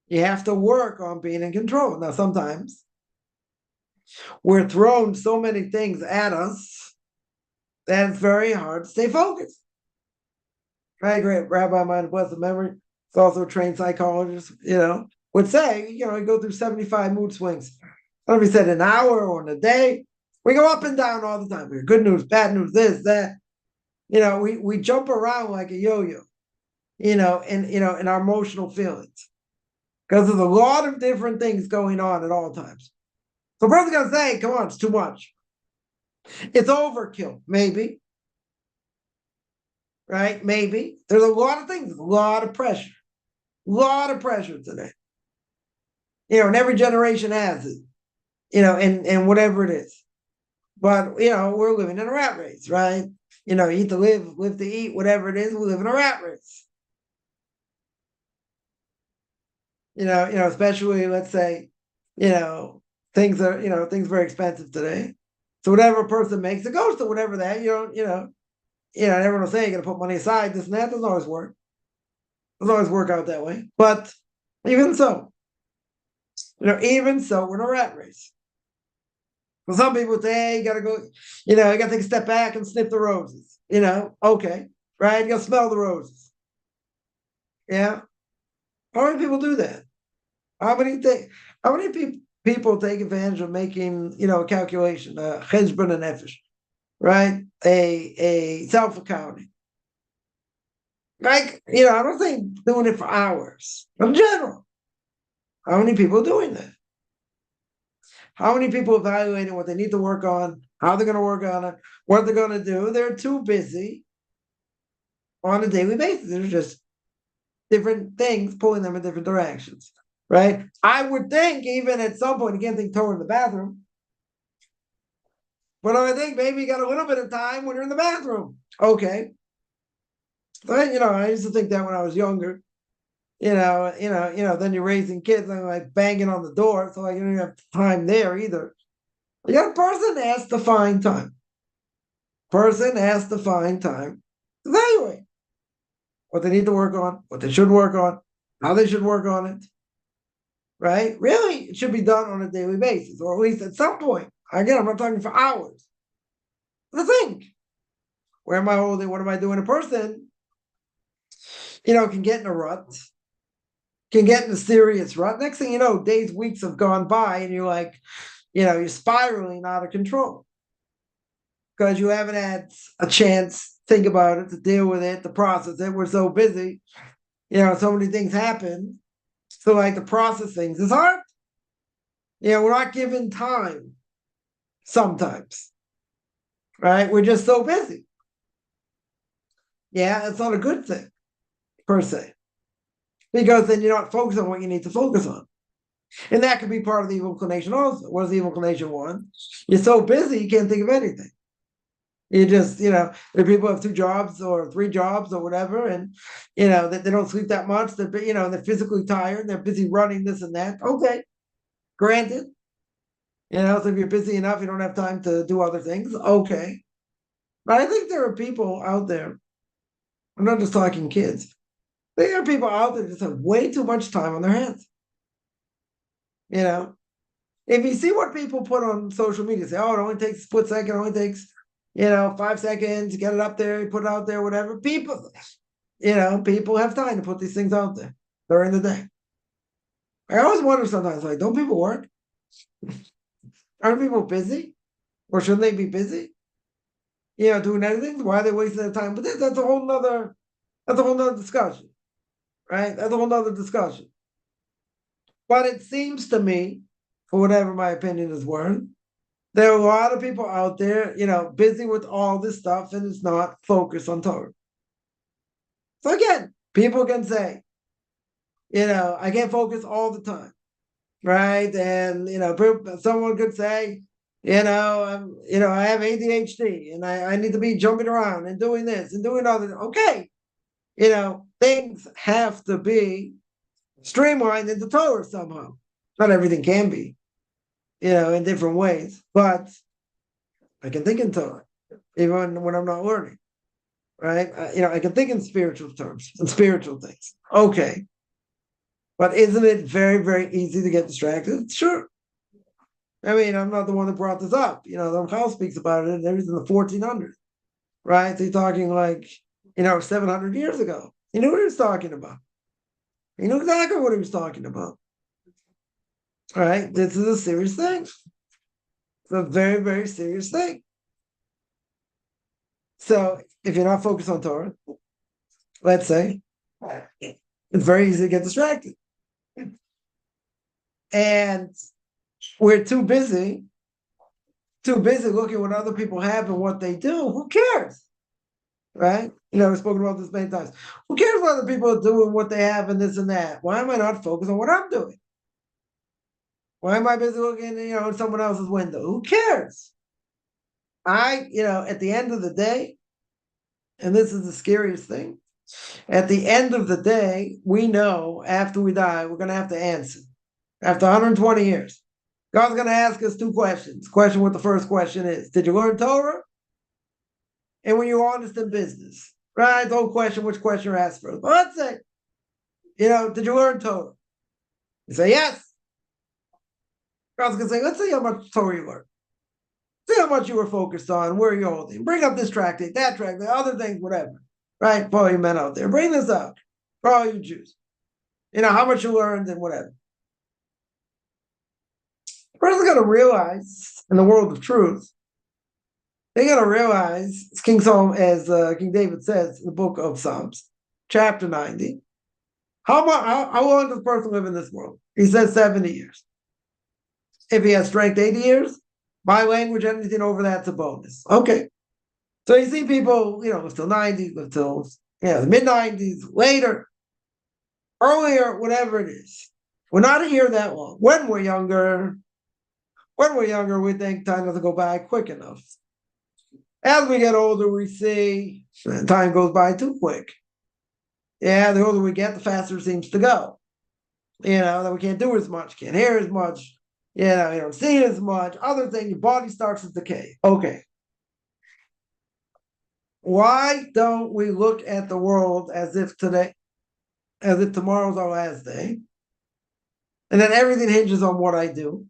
You have to work on being in control. Now, sometimes we're thrown so many things at us that it's very hard to stay focused. Right, great rabbi of mine, blessed memory, it's also a trained psychologist, would say, you go through 75 mood swings. I don't know if he said an hour or in a day. We go up and down all the time. We're good news, bad news, this, that. We jump around like a yo-yo, in our emotional feelings. Because there's a lot of different things going on at all times. So a person's going to say, come on, it's too much. It's overkill, maybe. Right? Maybe. There's a lot of things, a lot of pressure. A lot of pressure today. And every generation has it, and whatever it is. But, we're living in a rat race, right? Eat to live to eat, whatever it is, we live in a rat race. Especially, let's say, things are very expensive today. So whatever a person makes, it goes to whatever that, everyone will say you're going to put money aside, this and that. Doesn't always work. Doesn't always work out that way. But even so, we're in a rat race. For some people say, hey, you got to go, you got to take a step back and sniff the roses. Okay, right? You got to smell the roses. Yeah. How many people do that? How many people take advantage of making, a calculation, cheshbon and nefesh, right? A self-accounting. Like, I don't think doing it for hours. In general, how many people are doing that? How many people evaluating what they need to work on, how they're going to work on it, what they're going to do? They're too busy on a daily basis. There's just different things pulling them in different directions, right? I would think even at some point, you can't think Torah in the bathroom, but I think maybe you got a little bit of time when you're in the bathroom. Okay. But, I used to think that when I was younger. Then you're raising kids and like banging on the door, so like you don't have time there either. A person has to find time. Person has to find time to evaluate what they need to work on, what they should work on, how they should work on it. Right? Really, it should be done on a daily basis, or at least at some point. Again, I'm not talking for hours. But think, where am I holding? What am I doing? A person, can get in a rut. Can get in a serious rut. Next thing you know, days, weeks have gone by, and you're like, you're spiraling out of control because you haven't had a chance to think about it, to deal with it, to process it. We're so busy, so many things happen. So like to process things is hard. We're not given time sometimes, right? We're just so busy. Yeah, it's not a good thing per se. Because then you're not focused on what you need to focus on. And that could be part of the evil inclination also. What does the evil inclination want? You're so busy, you can't think of anything. You just, there are people who have 2 jobs or 3 jobs or whatever, and, that they don't sleep that much. They're, they're physically tired. They're busy running this and that. Okay, granted. So if you're busy enough, you don't have time to do other things. Okay. But I think there are people out there, I'm not just talking kids, there are people out there that just have way too much time on their hands. If you see what people put on social media, say, oh, it only takes a split second, it only takes, 5 seconds, get it up there, you put it out there, whatever. People have time to put these things out there during the day. I always wonder sometimes, like, don't people work? Aren't people busy? Or shouldn't they be busy? Doing anything? Why are they wasting their time? But that's a whole nother discussion. Right? That's a whole nother discussion. But it seems to me, for whatever my opinion is worth, there are a lot of people out there, busy with all this stuff and it's not focused on Torah. So again, people can say, I can't focus all the time. right? And someone could say, I have ADHD and I need to be jumping around and doing this and doing other. Okay, things have to be streamlined into Torah somehow. Not everything can be, in different ways, but I can think in Torah even when I'm not learning, right? I can think in spiritual terms and spiritual things. Okay, but isn't it very, very easy to get distracted? Sure. I mean, I'm not the one that brought this up. The Ramchal speaks about it. It was in the 1400s, right? So you're talking like, 700 years ago. He knew what he was talking about. He knew exactly what he was talking about. All right? This is a serious thing. It's a very, very serious thing. So if you're not focused on Torah, let's say, it's very easy to get distracted. And we're too busy looking at what other people have and what they do. Who cares? Right? We've spoken about this many times. Who cares what other people are doing, what they have, and this and that? Why am I not focused on what I'm doing? Why am I busy looking, in someone else's window? Who cares? At the end of the day, and this is the scariest thing, at the end of the day, we know after we die, we're going to have to answer. After 120 years, God's going to ask us two questions. Question what the first question is. Did you learn Torah? And when you're honest in business, right? Don't question which question you're asked first. But let's say, did you learn Torah? You say yes. God's going to say, let's see how much Torah you learned. See how much you were focused on, where you're holding. Bring up this tractate, that tractate, other things, whatever. Right? For all you men out there. Bring this up. For all you Jews. How much you learned and whatever. The person's going to realize, in the world of truth, they're going to realize, as King David says in the book of Psalms, chapter 90, how long does a person live in this world? He says 70 years. If he has strength, 80 years. My language, anything over that's a bonus. Okay. So you see people, live till 90, live till the mid-90s, later, earlier, whatever it is. We're not here that long. When we're younger, we think time doesn't go by quick enough. As we get older, we see time goes by too quick. Yeah, the older we get, the faster it seems to go. That we can't do as much, can't hear as much, you don't see as much. Other thing, your body starts to decay. Okay. Why don't we look at the world as if tomorrow's our last day? And then everything hinges on what I do.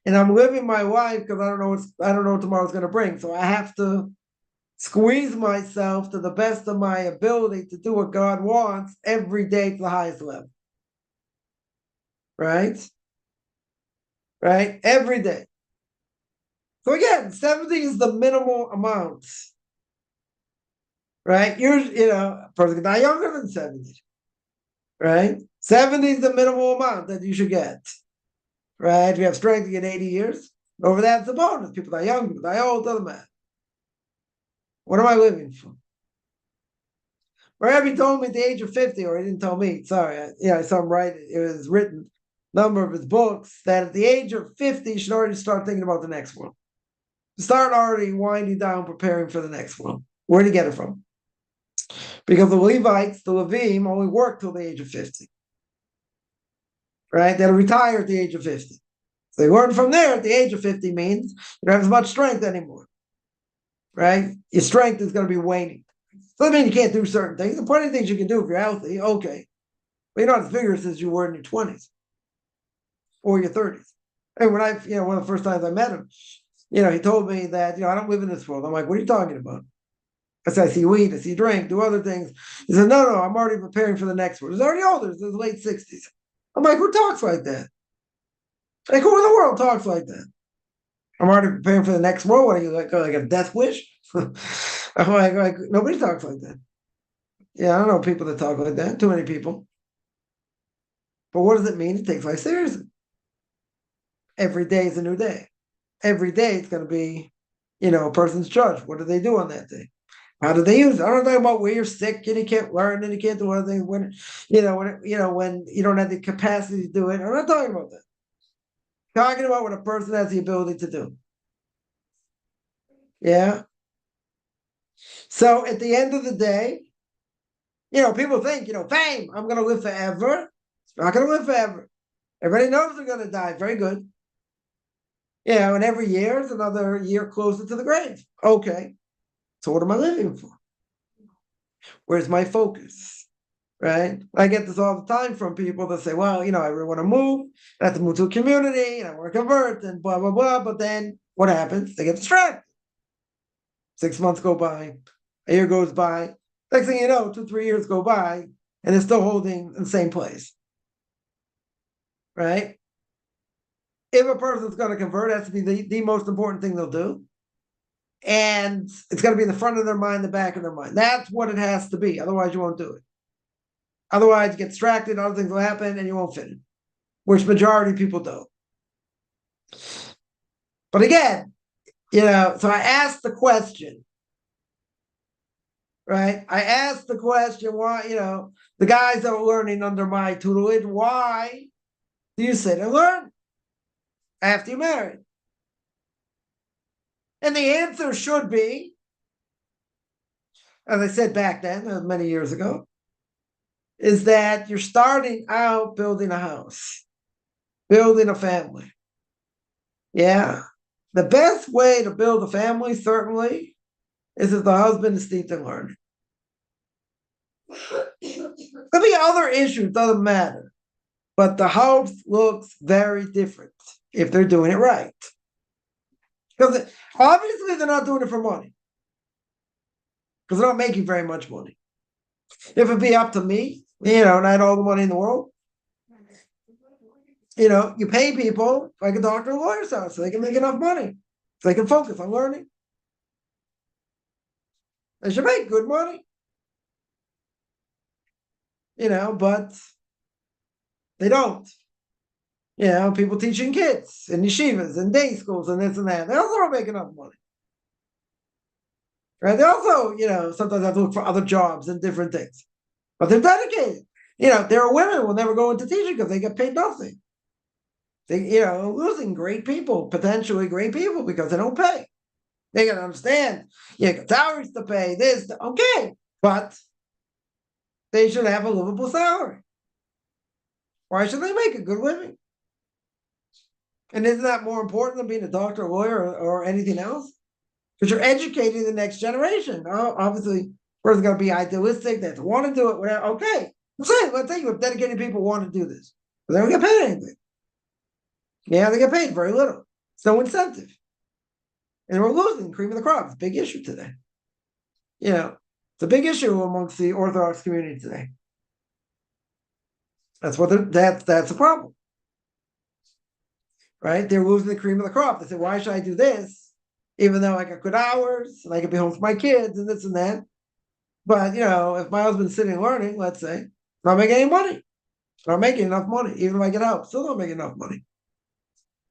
And I'm living my life because I don't know what tomorrow's going to bring. So I have to squeeze myself to the best of my ability to do what God wants every day to the highest level. Right? Right? Every day. So again, 70 is the minimal amount. Right? A person can die younger than 70. Right? 70 is the minimal amount that you should get. Right? If you have strength, you get 80 years. Over that, it's a bonus. People die young, people die old, doesn't matter. What am I living for? Rabbi told me at the age of 50, or he didn't tell me, sorry, I saw him write it. It was written, number of his books, that at the age of 50, you should already start thinking about the next one. Start already winding down, preparing for the next one. Where did he get it from? Because the Levites, the Levim, only worked till the age of 50. Right? They'll retire at the age of 50. So they learn from there at the age of 50 means you don't have as much strength anymore. Right? Your strength is going to be waning. Doesn't mean you can't do certain things. There are plenty of things you can do if you're healthy. Okay. But you're not as vigorous as you were in your 20s or your 30s. And when one of the first times I met him, he told me that, I don't live in this world. I'm like, what are you talking about? I said, I see you eat, I see you drink, do other things. He said, no, I'm already preparing for the next world. He's already older. He's in his late 60s. I'm like, who talks like that? Like, who in the world talks like that? I'm already preparing for the next world. What are you, like a death wish? I'm like, nobody talks like that. Yeah, I don't know people that talk like that. Too many people. But what does it mean? It takes life seriously. Every day is a new day. Every day it's going to be, a person's judge. What do they do on that day? How do they use it? I'm not talking about where you're sick and you can't learn and you can't do anything when you don't have the capacity to do it. I'm not talking about that. I'm talking about when a person has the ability to do. Yeah. So at the end of the day, people think, fame, I'm going to live forever. It's not going to live forever. Everybody knows they're going to die. Very good. And every year is another year closer to the grave. Okay. So what am I living for? Where's my focus? Right? I get this all the time from people that say, well, I really want to move. I have to move to a community and I want to convert and blah, blah, blah. But then what happens? They get distracted. 6 months go by. A year goes by. Next thing you know, 2-3 years go by and they're still holding in the same place. Right? If a person's going to convert, it has to be the most important thing they'll do. And it's got to be in the front of their mind, the back of their mind. That's what it has to be. Otherwise, you won't do it. Otherwise, you get distracted, other things will happen, and you won't fit in, which majority of people don't. But again, so I asked the question, right? I asked the question, why, the guys that were learning under my tutelage, why do you sit and learn after you're married? And the answer should be, as I said back then, many years ago, is that you're starting out building a house, building a family. Yeah. The best way to build a family, certainly, is if the husband is steeped in learning. There'll be other issues, doesn't matter. But the house looks very different if they're doing it right. Because obviously they're not doing it for money. Because they're not making very much money. If it'd be up to me, and I had all the money in the world, you pay people like a doctor or lawyer's house so they can make enough money. So they can focus on learning. They should make good money. But they don't. People teaching kids in yeshivas and day schools and this and that. They also don't make enough money. Right? They also, sometimes have to look for other jobs and different things. But they're dedicated. There are women who will never go into teaching because they get paid nothing. They, losing great people, potentially great people, because they don't pay. They got to understand, you got salaries to pay, okay, but they should have a livable salary. Why should they make a good living? And isn't that more important than being a doctor, a lawyer, or anything else? Because you're educating the next generation. Obviously, first it's got to be idealistic, they have to want to do it, whatever. Okay, let's say you have dedicated people who want to do this, but they don't get paid anything. Yeah, they get paid very little. It's no incentive. And we're losing cream of the crop. It's a big issue today. It's a big issue amongst the Orthodox community today. That's a problem. Right? They're losing the cream of the crop. They say, why should I do this? Even though I got good hours and I can be home with my kids and this and that. But, if my husband's sitting learning, let's say, I'm not making any money. I'm not making enough money. Even if I get out, still don't make enough money.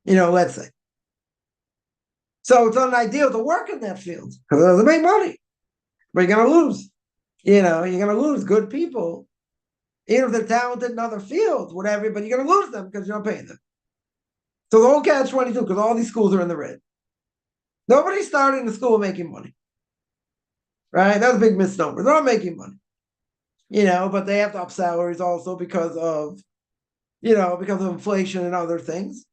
Let's say. So it's unideal to work in that field because it doesn't make money. But you're going to lose. You're going to lose good people, even if they're talented in other fields, whatever, but you're going to lose them because you're not paying them. So the whole catch-22, because all these schools are in the red. Nobody's starting the school making money. Right? That's a big misnomer. They're not making money. But they have to up salaries also because of inflation and other things.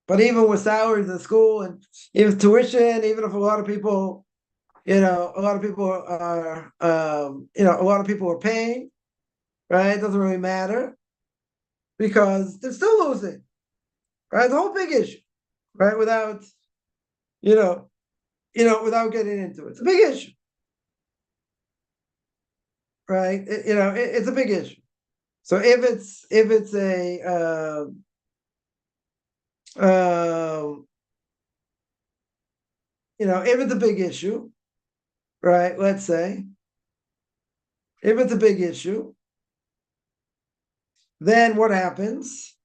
But even with salaries in school and even tuition, even if a lot of people are paying, right? It doesn't really matter because they're still losing, right? The whole big issue, right? Without getting into it, it's a big issue, right? It's a big issue. So if it's a if it's a big issue, right? Let's say if it's a big issue, then what happens?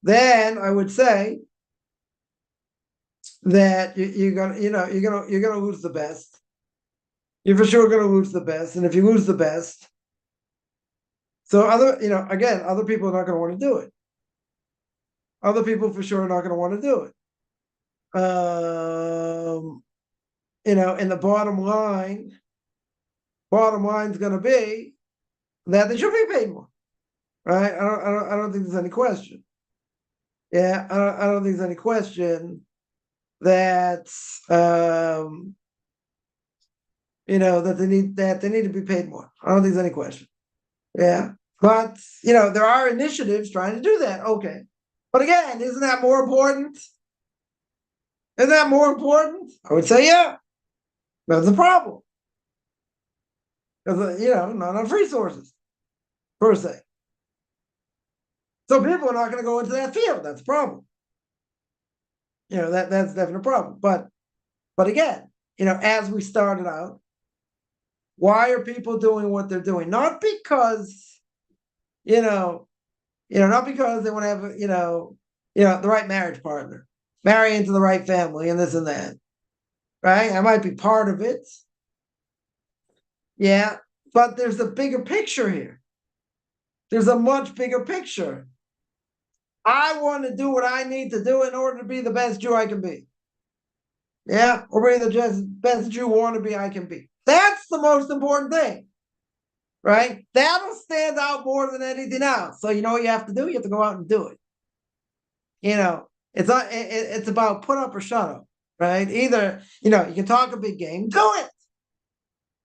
Then I would say that you're gonna, you're gonna lose the best. You're for sure gonna lose the best, and if you lose the best, so again, other people are not gonna want to do it. Other people for sure are not gonna want to do it. And the bottom line is going to be that they should be paid more, right? I don't think there's any question. Yeah, I don't think there's any question that that they need to be paid more. I don't think there's any question. Yeah, but there are initiatives trying to do that. Okay, but again, isn't that more important? Isn't that more important? I would say yeah. That's the problem. Because not enough resources per se. So people are not going to go into that field. That's a problem. That's definitely a problem. But again, as we started out, why are people doing what they're doing? Not because, not because they want to have, the right marriage partner, marry into the right family, and this and that, right? That might be part of it. Yeah, but there's a bigger picture here. There's a much bigger picture. I want to do what I need to do in order to be the best Jew I can be. Yeah, or be the best Jew wannabe I can be. That's the most important thing, right? That'll stand out more than anything else. So you know what you have to do? You have to go out and do it. It's about put up or shut up, right? Either, you can talk a big game, do it.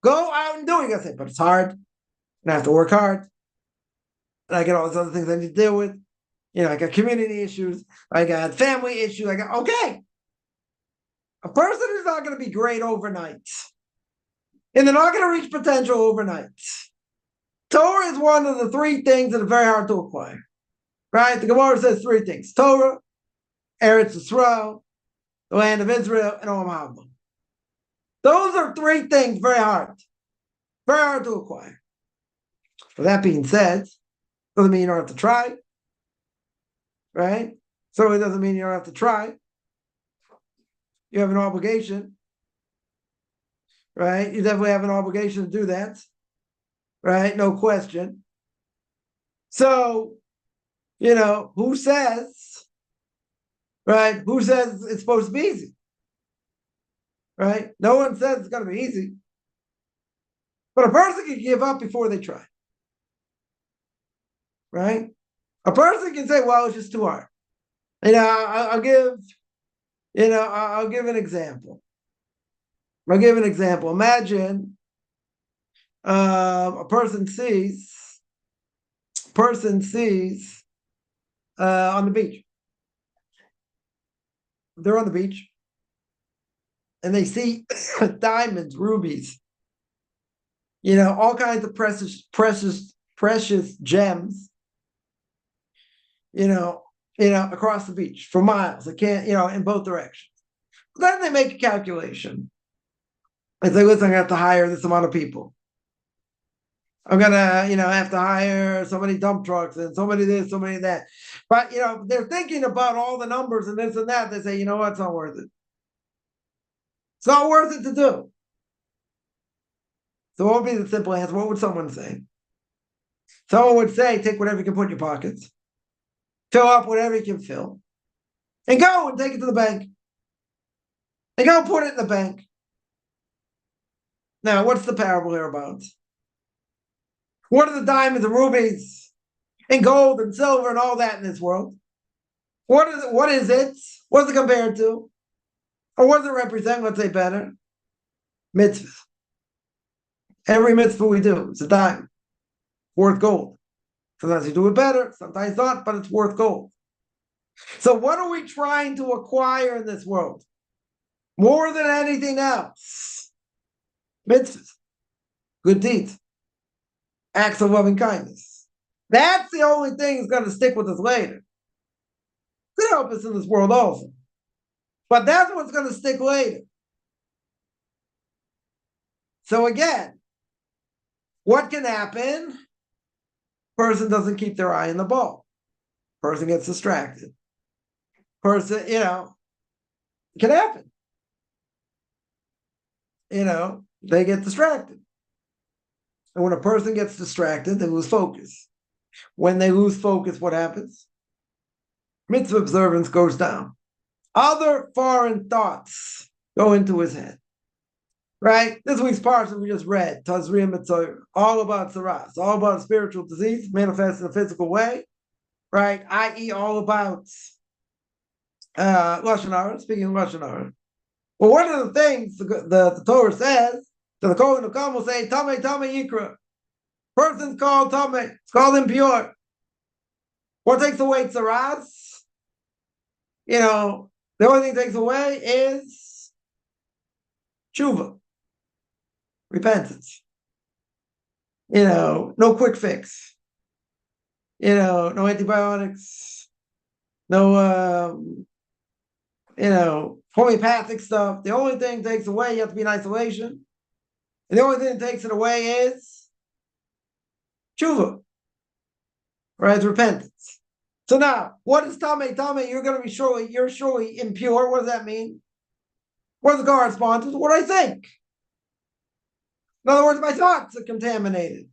Go out and do it. You gotta say, but it's hard. And I have to work hard. And I get all these other things I need to deal with. I got community issues. I got family issues. Okay. A person is not going to be great overnight. And they're not going to reach potential overnight. Torah is one of the three things that are very hard to acquire. Right? The Gemara says three things. Torah, Eretz Yisrael, the land of Israel, and Olam Haba. Those are three things very hard. Very hard to acquire. But that being said, doesn't mean you don't have to try. Right? So it doesn't mean you don't have to try. You have an obligation. Right? You definitely have an obligation to do that. Right? No question. So, who says, right? Who says it's supposed to be easy? Right? No one says it's going to be easy. But a person can give up before they try. Right? A person can say, well, it's just too hard. I'll give an example. Imagine a person sees on the beach. They're on the beach and they see diamonds, rubies, all kinds of precious gems, across the beach for miles. They can't, in both directions. Then they make a calculation. They say, listen, I'm gonna have to hire this amount of people. I'm gonna, have to hire so many dump trucks and so many this, so many that. But they're thinking about all the numbers and this and that. They say, you know what, it's not worth it. It's not worth it to do. So what would be the simple answer? What would someone say? Someone would say, take whatever you can put in your pockets, fill up whatever you can fill, and go and take it to the bank. And go put it in the bank. Now, what's the parable here about? What are the diamonds and rubies and gold and silver and all that in this world? What is it? What's it compared to? Or what does it represent? Let's say better. Mitzvah. Every mitzvah we do is a diamond, worth gold. Sometimes you do it better, sometimes not, but it's worth gold. So what are we trying to acquire in this world? More than anything else, mitzvahs, good deeds, acts of loving kindness. That's the only thing that's going to stick with us later. It's going to help us in this world also. But that's what's going to stick later. So again, what can happen? Person doesn't keep their eye on the ball. Person gets distracted. Person, It can happen. They get distracted. And when a person gets distracted, they lose focus. When they lose focus, what happens? Mitzvah observance goes down. Other foreign thoughts go into his head. Right? This week's parsha we just read, Tazria Mitzvah, all about Saras, all about spiritual disease manifested in a physical way, right? I.e., all about Lashon Hara, speaking of Lashon Hara. Well, one of the things the Torah says, to the Kohen who come will say, Tameh Yikra. Person's called Tameh, it's called impure. What takes away Saras? The only thing that takes away is tshuva. Repentance. No quick fix. No antibiotics. No, homeopathic stuff. The only thing that takes away, you have to be in isolation. And the only thing that takes it away is tshuva. Right? It's repentance. So now, what is Tameh? You're surely impure. What does that mean? What does it correspond to? What I think. In other words, my thoughts are contaminated.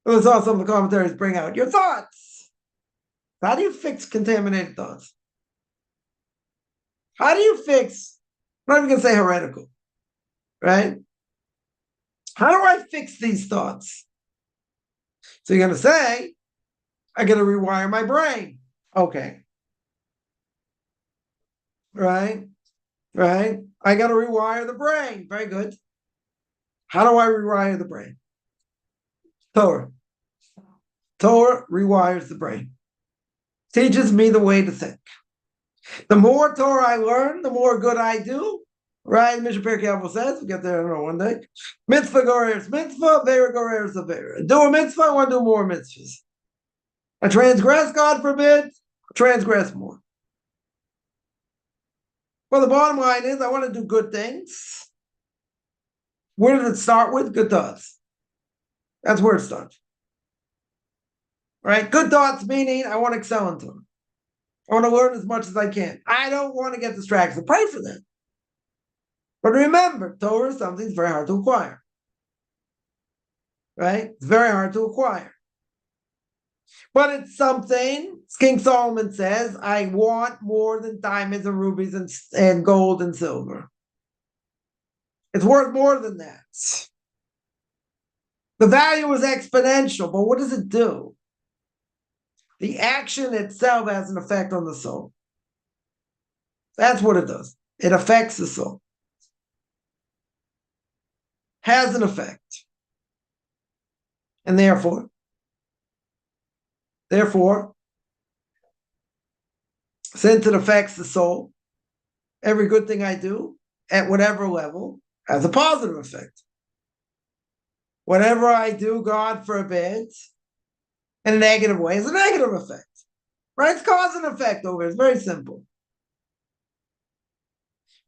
That's all some of the commentaries bring out. Your thoughts. How do you fix contaminated thoughts? How do you fix, I'm not even going to say heretical, right? How do I fix these thoughts? So you're going to say, I got to rewire my brain. Okay. Right? I got to rewire the brain. Very good. How do I rewire the brain? Torah. Torah rewires the brain. Teaches me the way to think. The more Torah I learn, the more good I do. Right? Mishna Pirke Avos says, we'll get there, I don't know, one day. Mitzvah goreres mitzvah, vera goreres avera. Do a mitzvah, I want to do more mitzvahs. I transgress, God forbid, transgress more. Well, the bottom line is, I want to do good things. Where did it start with? Good thoughts. That's where it starts. Right? Good thoughts meaning I want to excel in Torah. I want to learn as much as I can. I don't want to get distracted. Pray for that. But remember, Torah is something that's very hard to acquire. Right? It's very hard to acquire. But it's something, King Solomon says, I want more than diamonds and rubies and gold and silver. It's worth more than that. The value is exponential, but what does it do? The action itself has an effect on the soul. That's what it does. It affects the soul. Has an effect. And therefore, since it affects the soul, every good thing I do, at whatever level, has a positive effect. Whatever I do, God forbid, in a negative way, is a negative effect. Right? It's cause and effect over it. It's very simple.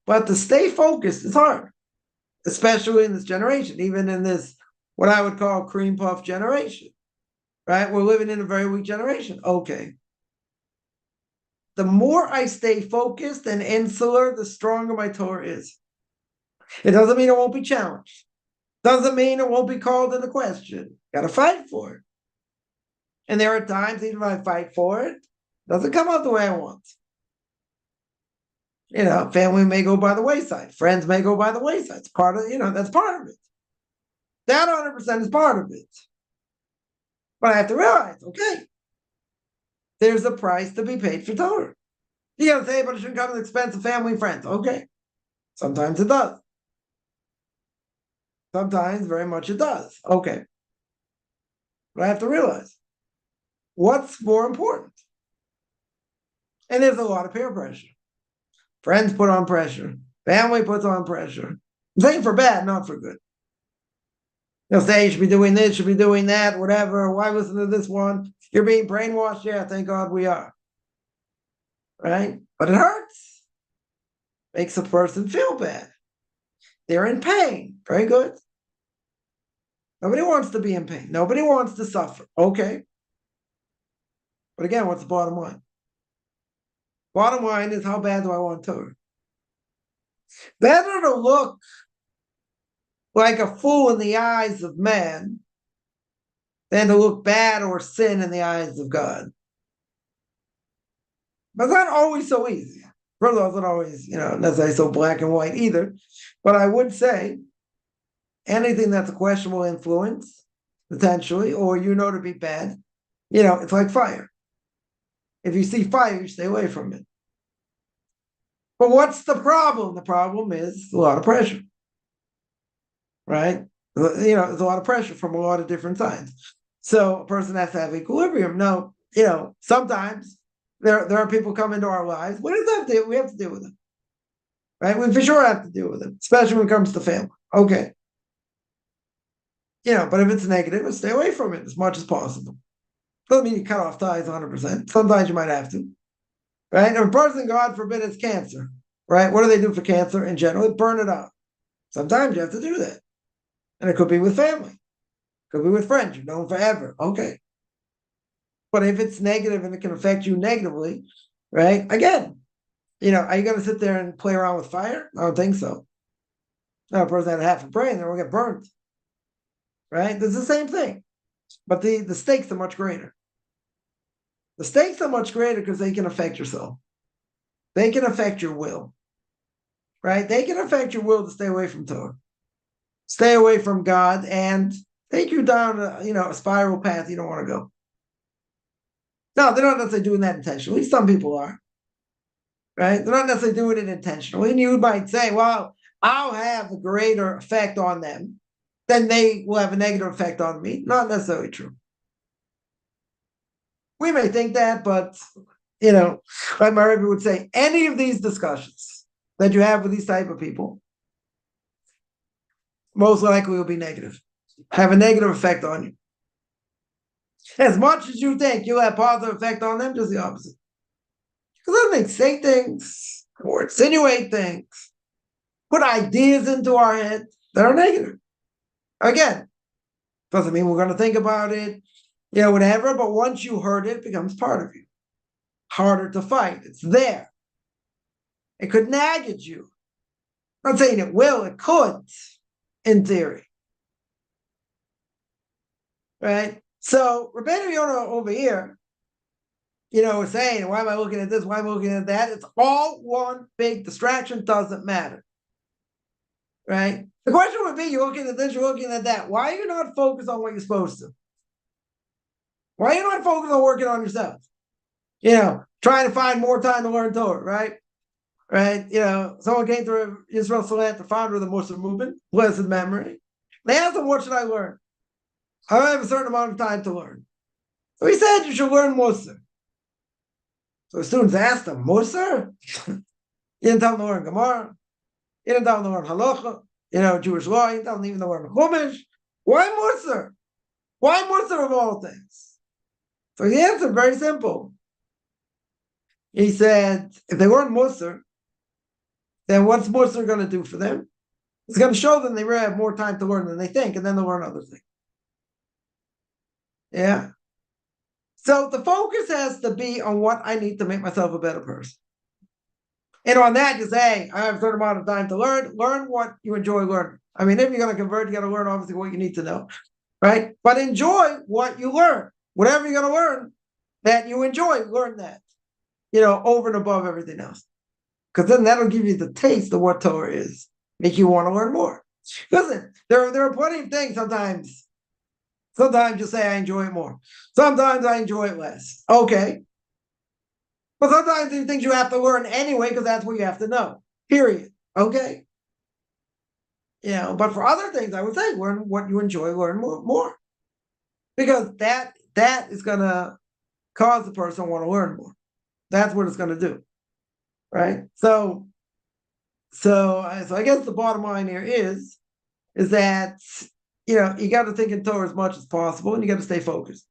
But to stay focused is hard, especially in this generation, even in this, what I would call cream puff generation. Right? We're living in a very weak generation. Okay. The more I stay focused and insular, the stronger my Torah is. It doesn't mean it won't be challenged. Doesn't mean it won't be called into question. Got to fight for it. And there are times, even if I fight for it, doesn't come out the way I want. Family may go by the wayside. Friends may go by the wayside. It's part of, that's part of it. That 100% is part of it. But I have to realize, okay, there's a price to be paid for Torah. You got to say, but it shouldn't come at the expense of family and friends. Okay. Sometimes it does. Sometimes very much it does. Okay. But I have to realize, what's more important? And there's a lot of peer pressure. Friends put on pressure. Family puts on pressure. I'm saying for bad, not for good. They'll say you should be doing this, should be doing that, whatever. Why listen to this one? You're being brainwashed. Yeah, thank God we are. Right? But it hurts. Makes a person feel bad. They're in pain. Very good. Nobody wants to be in pain. Nobody wants to suffer. Okay. But again, what's the bottom line? Bottom line is, how bad do I want Torah? Better to look like a fool in the eyes of man than to look bad or sin in the eyes of God. But it's not always so easy. First of all, it's not always, necessarily so black and white either. But I would say anything that's a questionable influence, potentially, or to be bad, it's like fire. If you see fire, you stay away from it. But what's the problem? The problem is a lot of pressure, right? There's a lot of pressure from a lot of different sides. So a person has to have equilibrium. Now, sometimes there are people come into our lives. What does that do? We have to deal with them, right? We for sure have to deal with them, especially when it comes to family. Okay. But if it's negative, stay away from it as much as possible. Doesn't mean you cut off ties 100%. Sometimes you might have to, right? If a person, God forbid, has cancer, right? What do they do for cancer in general? They burn it out. Sometimes you have to do that. And it could be with family. It could be with friends you've known forever. Okay. But if it's negative and it can affect you negatively, right? Again, are you going to sit there and play around with fire? I don't think so. Now, a person had half a brain, they're going to get burnt, right? It's the same thing. But the stakes are much greater. The stakes are much greater because they can affect your soul. They can affect your will, right? They can affect your will to stay away from Torah, stay away from God, and take you down a spiral path you don't want to go. No, they're not necessarily doing that intentionally. Some people are, right? They're not necessarily doing it intentionally. And you might say, well, I'll have a greater effect on them than they will have a negative effect on me. Not necessarily true. We may think that, but, like my Rebbe would say, any of these discussions that you have with these type of people most likely will be negative, have a negative effect on you. As much as you think you'll have positive effect on them, just the opposite. Because then they say things or insinuate things, put ideas into our head that are negative. Again, doesn't mean we're going to think about it, whatever, but once you heard it, it becomes part of you. Harder to fight. It's there. It could nag at you. I'm not saying it will, it could, in theory. Right? So, Rabbeinu Yonah over here, was saying, why am I looking at this? Why am I looking at that? It's all one big distraction, doesn't matter. Right? The question would be, you're looking at this, you're looking at that. Why are you not focused on what you're supposed to? Why are you not focused on working on yourself? Trying to find more time to learn Torah, right? Right? Someone came to Israel Salant, the founder of the Muslim movement, blessed memory. They asked him, what should I learn? I have a certain amount of time to learn. So he said, you should learn Musar. So the students asked him, Musar? You didn't tell them to learn Gemara. You didn't tell them to learn Halacha, Jewish law. You didn't tell them even to learn Chumash. Why Musar? Why Musar of all things? So he answered very simple. He said, if they learn Musar, then what's Musar going to do for them? It's going to show them they really have more time to learn than they think, and then they'll learn other things. Yeah. So the focus has to be on what I need to make myself a better person. And on that, you say, I have a certain amount of time to learn what you enjoy learning. I mean, if you're going to convert, you got to learn obviously what you need to know, right? But enjoy what you learn. Whatever you're going to learn that you enjoy, learn that, over and above everything else. Because then that'll give you the taste of what Torah is, make you want to learn more. Listen, there are plenty of things sometimes. Sometimes you say I enjoy it more. Sometimes I enjoy it less. Okay. But sometimes there are things you have to learn anyway because that's what you have to know. Period. Okay. But for other things, I would say learn what you enjoy, learn more. Because that is going to cause the person to want to learn more. That's what it's going to do. Right? So I guess the bottom line here is that you got to think in Torah as much as possible, and you got to stay focused.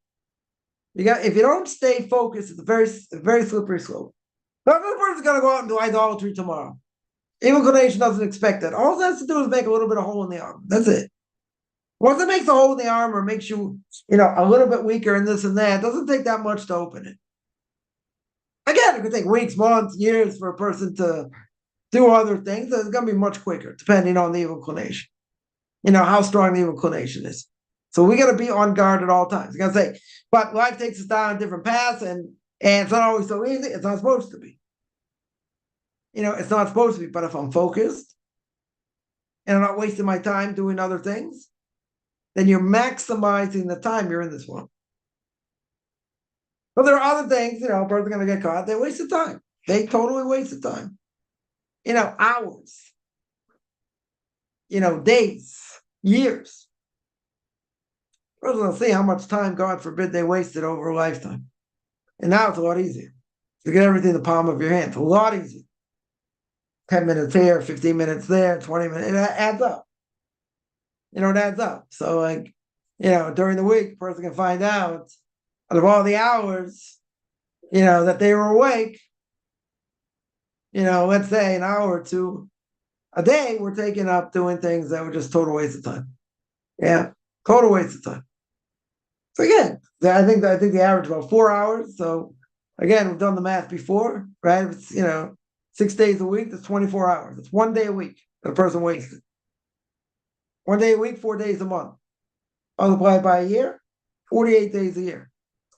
If you don't stay focused, it's a very slippery slope. Not every person's going to go out and do idolatry tomorrow. Evil inclination doesn't expect that. All it has to do is make a little bit of hole in the armor. That's it. Once it makes a hole in the armor, makes you, a little bit weaker and this and that, it doesn't take that much to open it. Again, it could take weeks, months, years for a person to do other things. It's going to be much quicker, depending on the evil inclination. How strong the evil inclination is. So we got to be on guard at all times. You got to say, but life takes us down different paths, and it's not always so easy. It's not supposed to be. It's not supposed to be. But if I'm focused and I'm not wasting my time doing other things, then you're maximizing the time you're in this world. But there are other things, a person's going to get caught. They wasted time. They totally wasted time. Hours, days, years. Person will see how much time, God forbid, they wasted over a lifetime. And now it's a lot easier to get everything in the palm of your hand. It's a lot easier. 10 minutes here, 15 minutes there, 20 minutes. It adds up. It adds up. So, during the week, a person can find out out of all the hours, that they were awake, let's say an hour or two a day were taken up doing things that were just total waste of time. Yeah, total waste of time. So again, I think the average about 4 hours. So again, we've done the math before, right? It's 6 days a week, that's 24 hours. It's 1 day a week that a person wasted. 1 day a week, 4 days a month. Multiplied by a year, 48 days a year.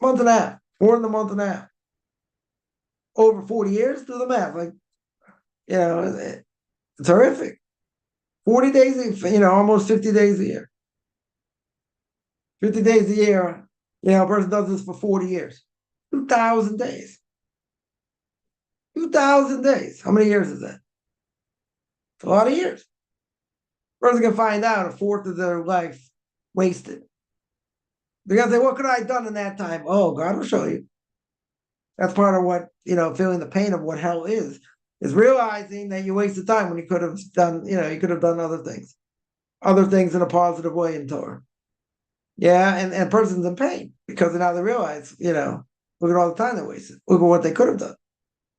A month and a half, more than a month and a half. Over 40 years, do the math. It's horrific. 40 days, almost 50 days a year. 50 days a year, a person does this for 40 years. 2,000 days. 2,000 days. How many years is that? It's a lot of years. A person can find out a fourth of their life wasted. They're going to say, what could I have done in that time? Oh, God will show you. That's part of what, feeling the pain of what hell is realizing that you wasted time when you could have done, you could have done other things in a positive way in Torah. Yeah, and a person's in pain because now they realize, look at all the time they wasted. Look at what they could have done.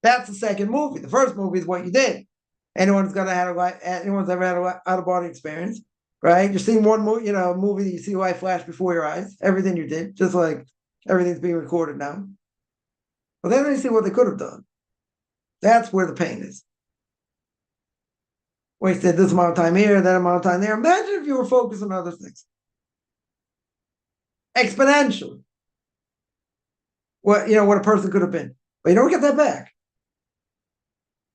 That's the second movie. The first movie is what you did. Anyone's ever had an out-of-body experience, right? You're seeing one movie, movie that you see life flash before your eyes, everything you did, just like everything's being recorded now. But then you see what they could have done. That's where the pain is. Wasted this amount of time here, that amount of time there. Imagine if you were focused on other things. Exponentially. What a person could have been. But you don't get that back.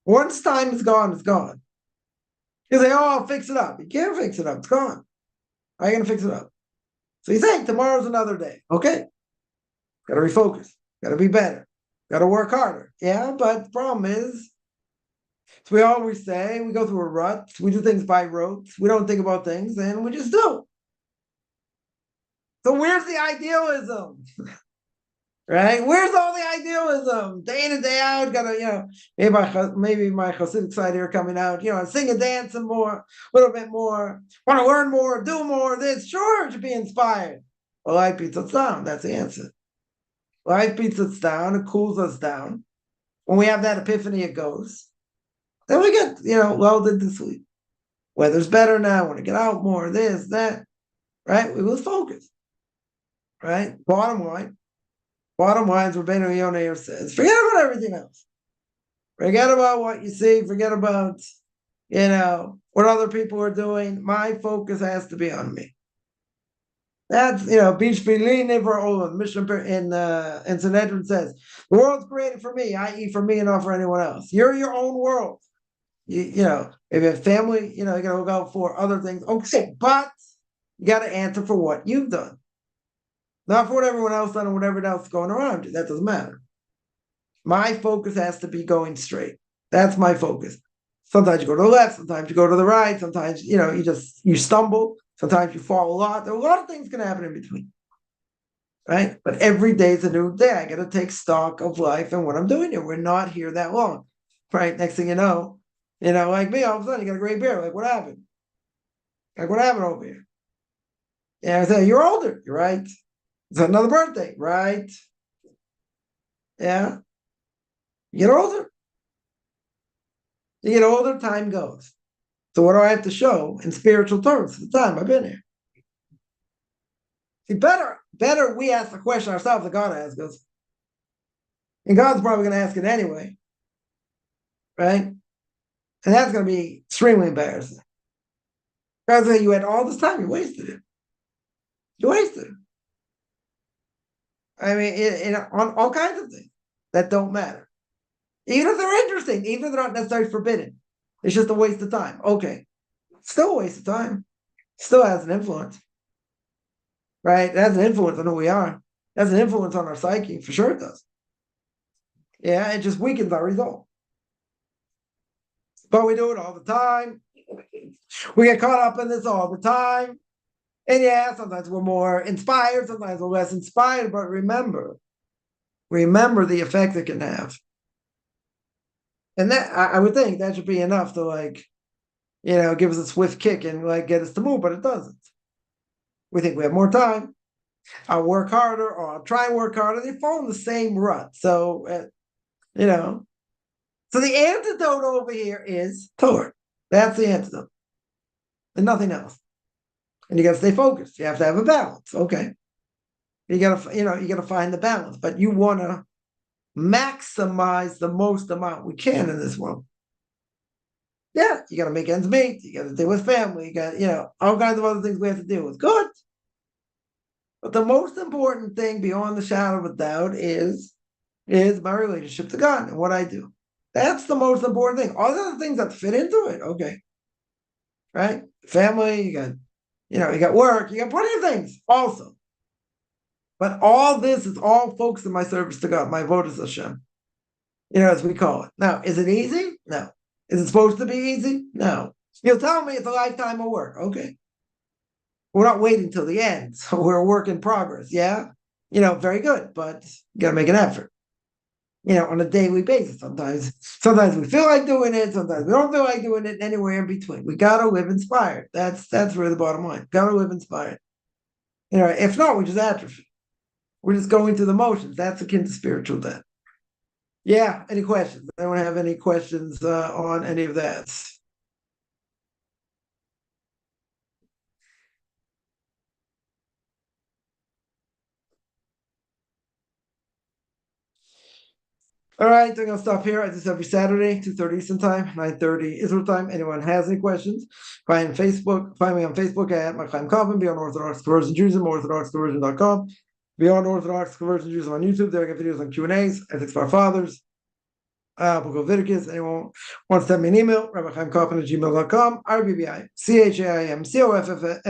Once time is gone, it's gone. You say, oh, I'll fix it up. You can't fix it up. It's gone. How are you going to fix it up? So you say, tomorrow's another day. Okay. Got to refocus. Got to be better. Got to work harder. Yeah, but the problem is, so we always say, we go through a rut. We do things by rote. We don't think about things, and we just do. So where's the idealism? Right? Where's all the idealism? Day in and day out, gotta, maybe my Hasidic side here coming out, sing and dance some more, a little bit more, want to learn more, do more of this. Sure, to be inspired. Well, life beats us down. That's the answer. Life beats us down. It cools us down. When we have that epiphany, it goes. Then we get, lulled into sleep. Weather's better now. I want to get out more, this, that. Right? We lose focus. Right? Bottom line is Rabbeinu Yonah says, forget about everything else. Forget about what you see. Forget about, what other people are doing. My focus has to be on me. That's, Bishvili for Olam. Mishna in Sanhedrin says, the world's created for me, i.e. for me and not for anyone else. You're your own world. If you have family, you got to look out for other things. Okay, but you got to answer for what you've done. Not for what everyone else done and whatever else is going around you. That doesn't matter. My focus has to be going straight. That's my focus. Sometimes you go to the left, sometimes you go to the right, sometimes, you stumble, sometimes you fall a lot. There are a lot of things can happen in between. Right? But every day is a new day. I got to take stock of life and what I'm doing here. We're not here that long. Right? Next thing you know, like me, all of a sudden you got a gray beard. Like, what happened? Like, what happened over here? Yeah, I say, you're older. You're right. It's another birthday, right? Yeah. You get older. You get older, time goes. So what do I have to show in spiritual terms? The time I've been here. See, better we ask the question ourselves that God asks us. And God's probably going to ask it anyway, right? And that's going to be extremely embarrassing. God's saying, you had all this time, you wasted it. You wasted it. I mean, on all kinds of things that don't matter. Even if they're interesting, even if they're not necessarily forbidden. It's just a waste of time. Okay. Still a waste of time. Still has an influence. Right? It has an influence on who we are. It has an influence on our psyche. For sure it does. Yeah, it just weakens our result. But we do it all the time. We get caught up in this all the time. And yeah, sometimes we're more inspired, sometimes we're less inspired, but remember the effect it can have. And that I would think that should be enough to give us a swift kick and get us to move, but it doesn't. We think we have more time. I'll work harder, or I'll try and work harder. They fall in the same rut. So, So the antidote over here is Torah. That's the antidote. And nothing else. And you got to stay focused. You have to have a balance. Okay. You got to find the balance, but you want to maximize the most amount we can in this world. Yeah, you got to make ends meet. You got to deal with family. You got, all kinds of other things we have to deal with. Good. But the most important thing beyond the shadow of a doubt is my relationship to God and what I do. That's the most important thing. All the other things that fit into it, okay. Right? Family, you got work, you got plenty of things also. But all this is all focused on my service to God, my avodas Hashem, as we call it. Now, is it easy? No. Is it supposed to be easy? No. You'll tell me it's a lifetime of work. Okay. We're not waiting till the end. So we're a work in progress. Yeah. Very good, but you got to make an effort, on a daily basis. Sometimes we feel like doing it. Sometimes we don't feel like doing it. Anywhere in between. We got to live inspired. That's really the bottom line. Got to live inspired. If not, we just atrophy. We're just going through the motions. That's akin to spiritual death. Yeah. Any questions? Anyone have any questions on any of that? All right, I'm gonna stop here. I do this every Saturday, 2:30 Eastern time, 9:30 Israel time. Anyone has any questions? Find me on Facebook at Chaim Kaufman, Beyond Orthodox Conversion Judaism, orthodoxconversion.com. Beyond Orthodox Conversion Judaism on YouTube. There I get videos on Q&As, ethics for our fathers, Book of Leviticus. Anyone wants to send me an email, rabbichaimkaufman@gmail.com, RBBI, CHAIMCOFFMAN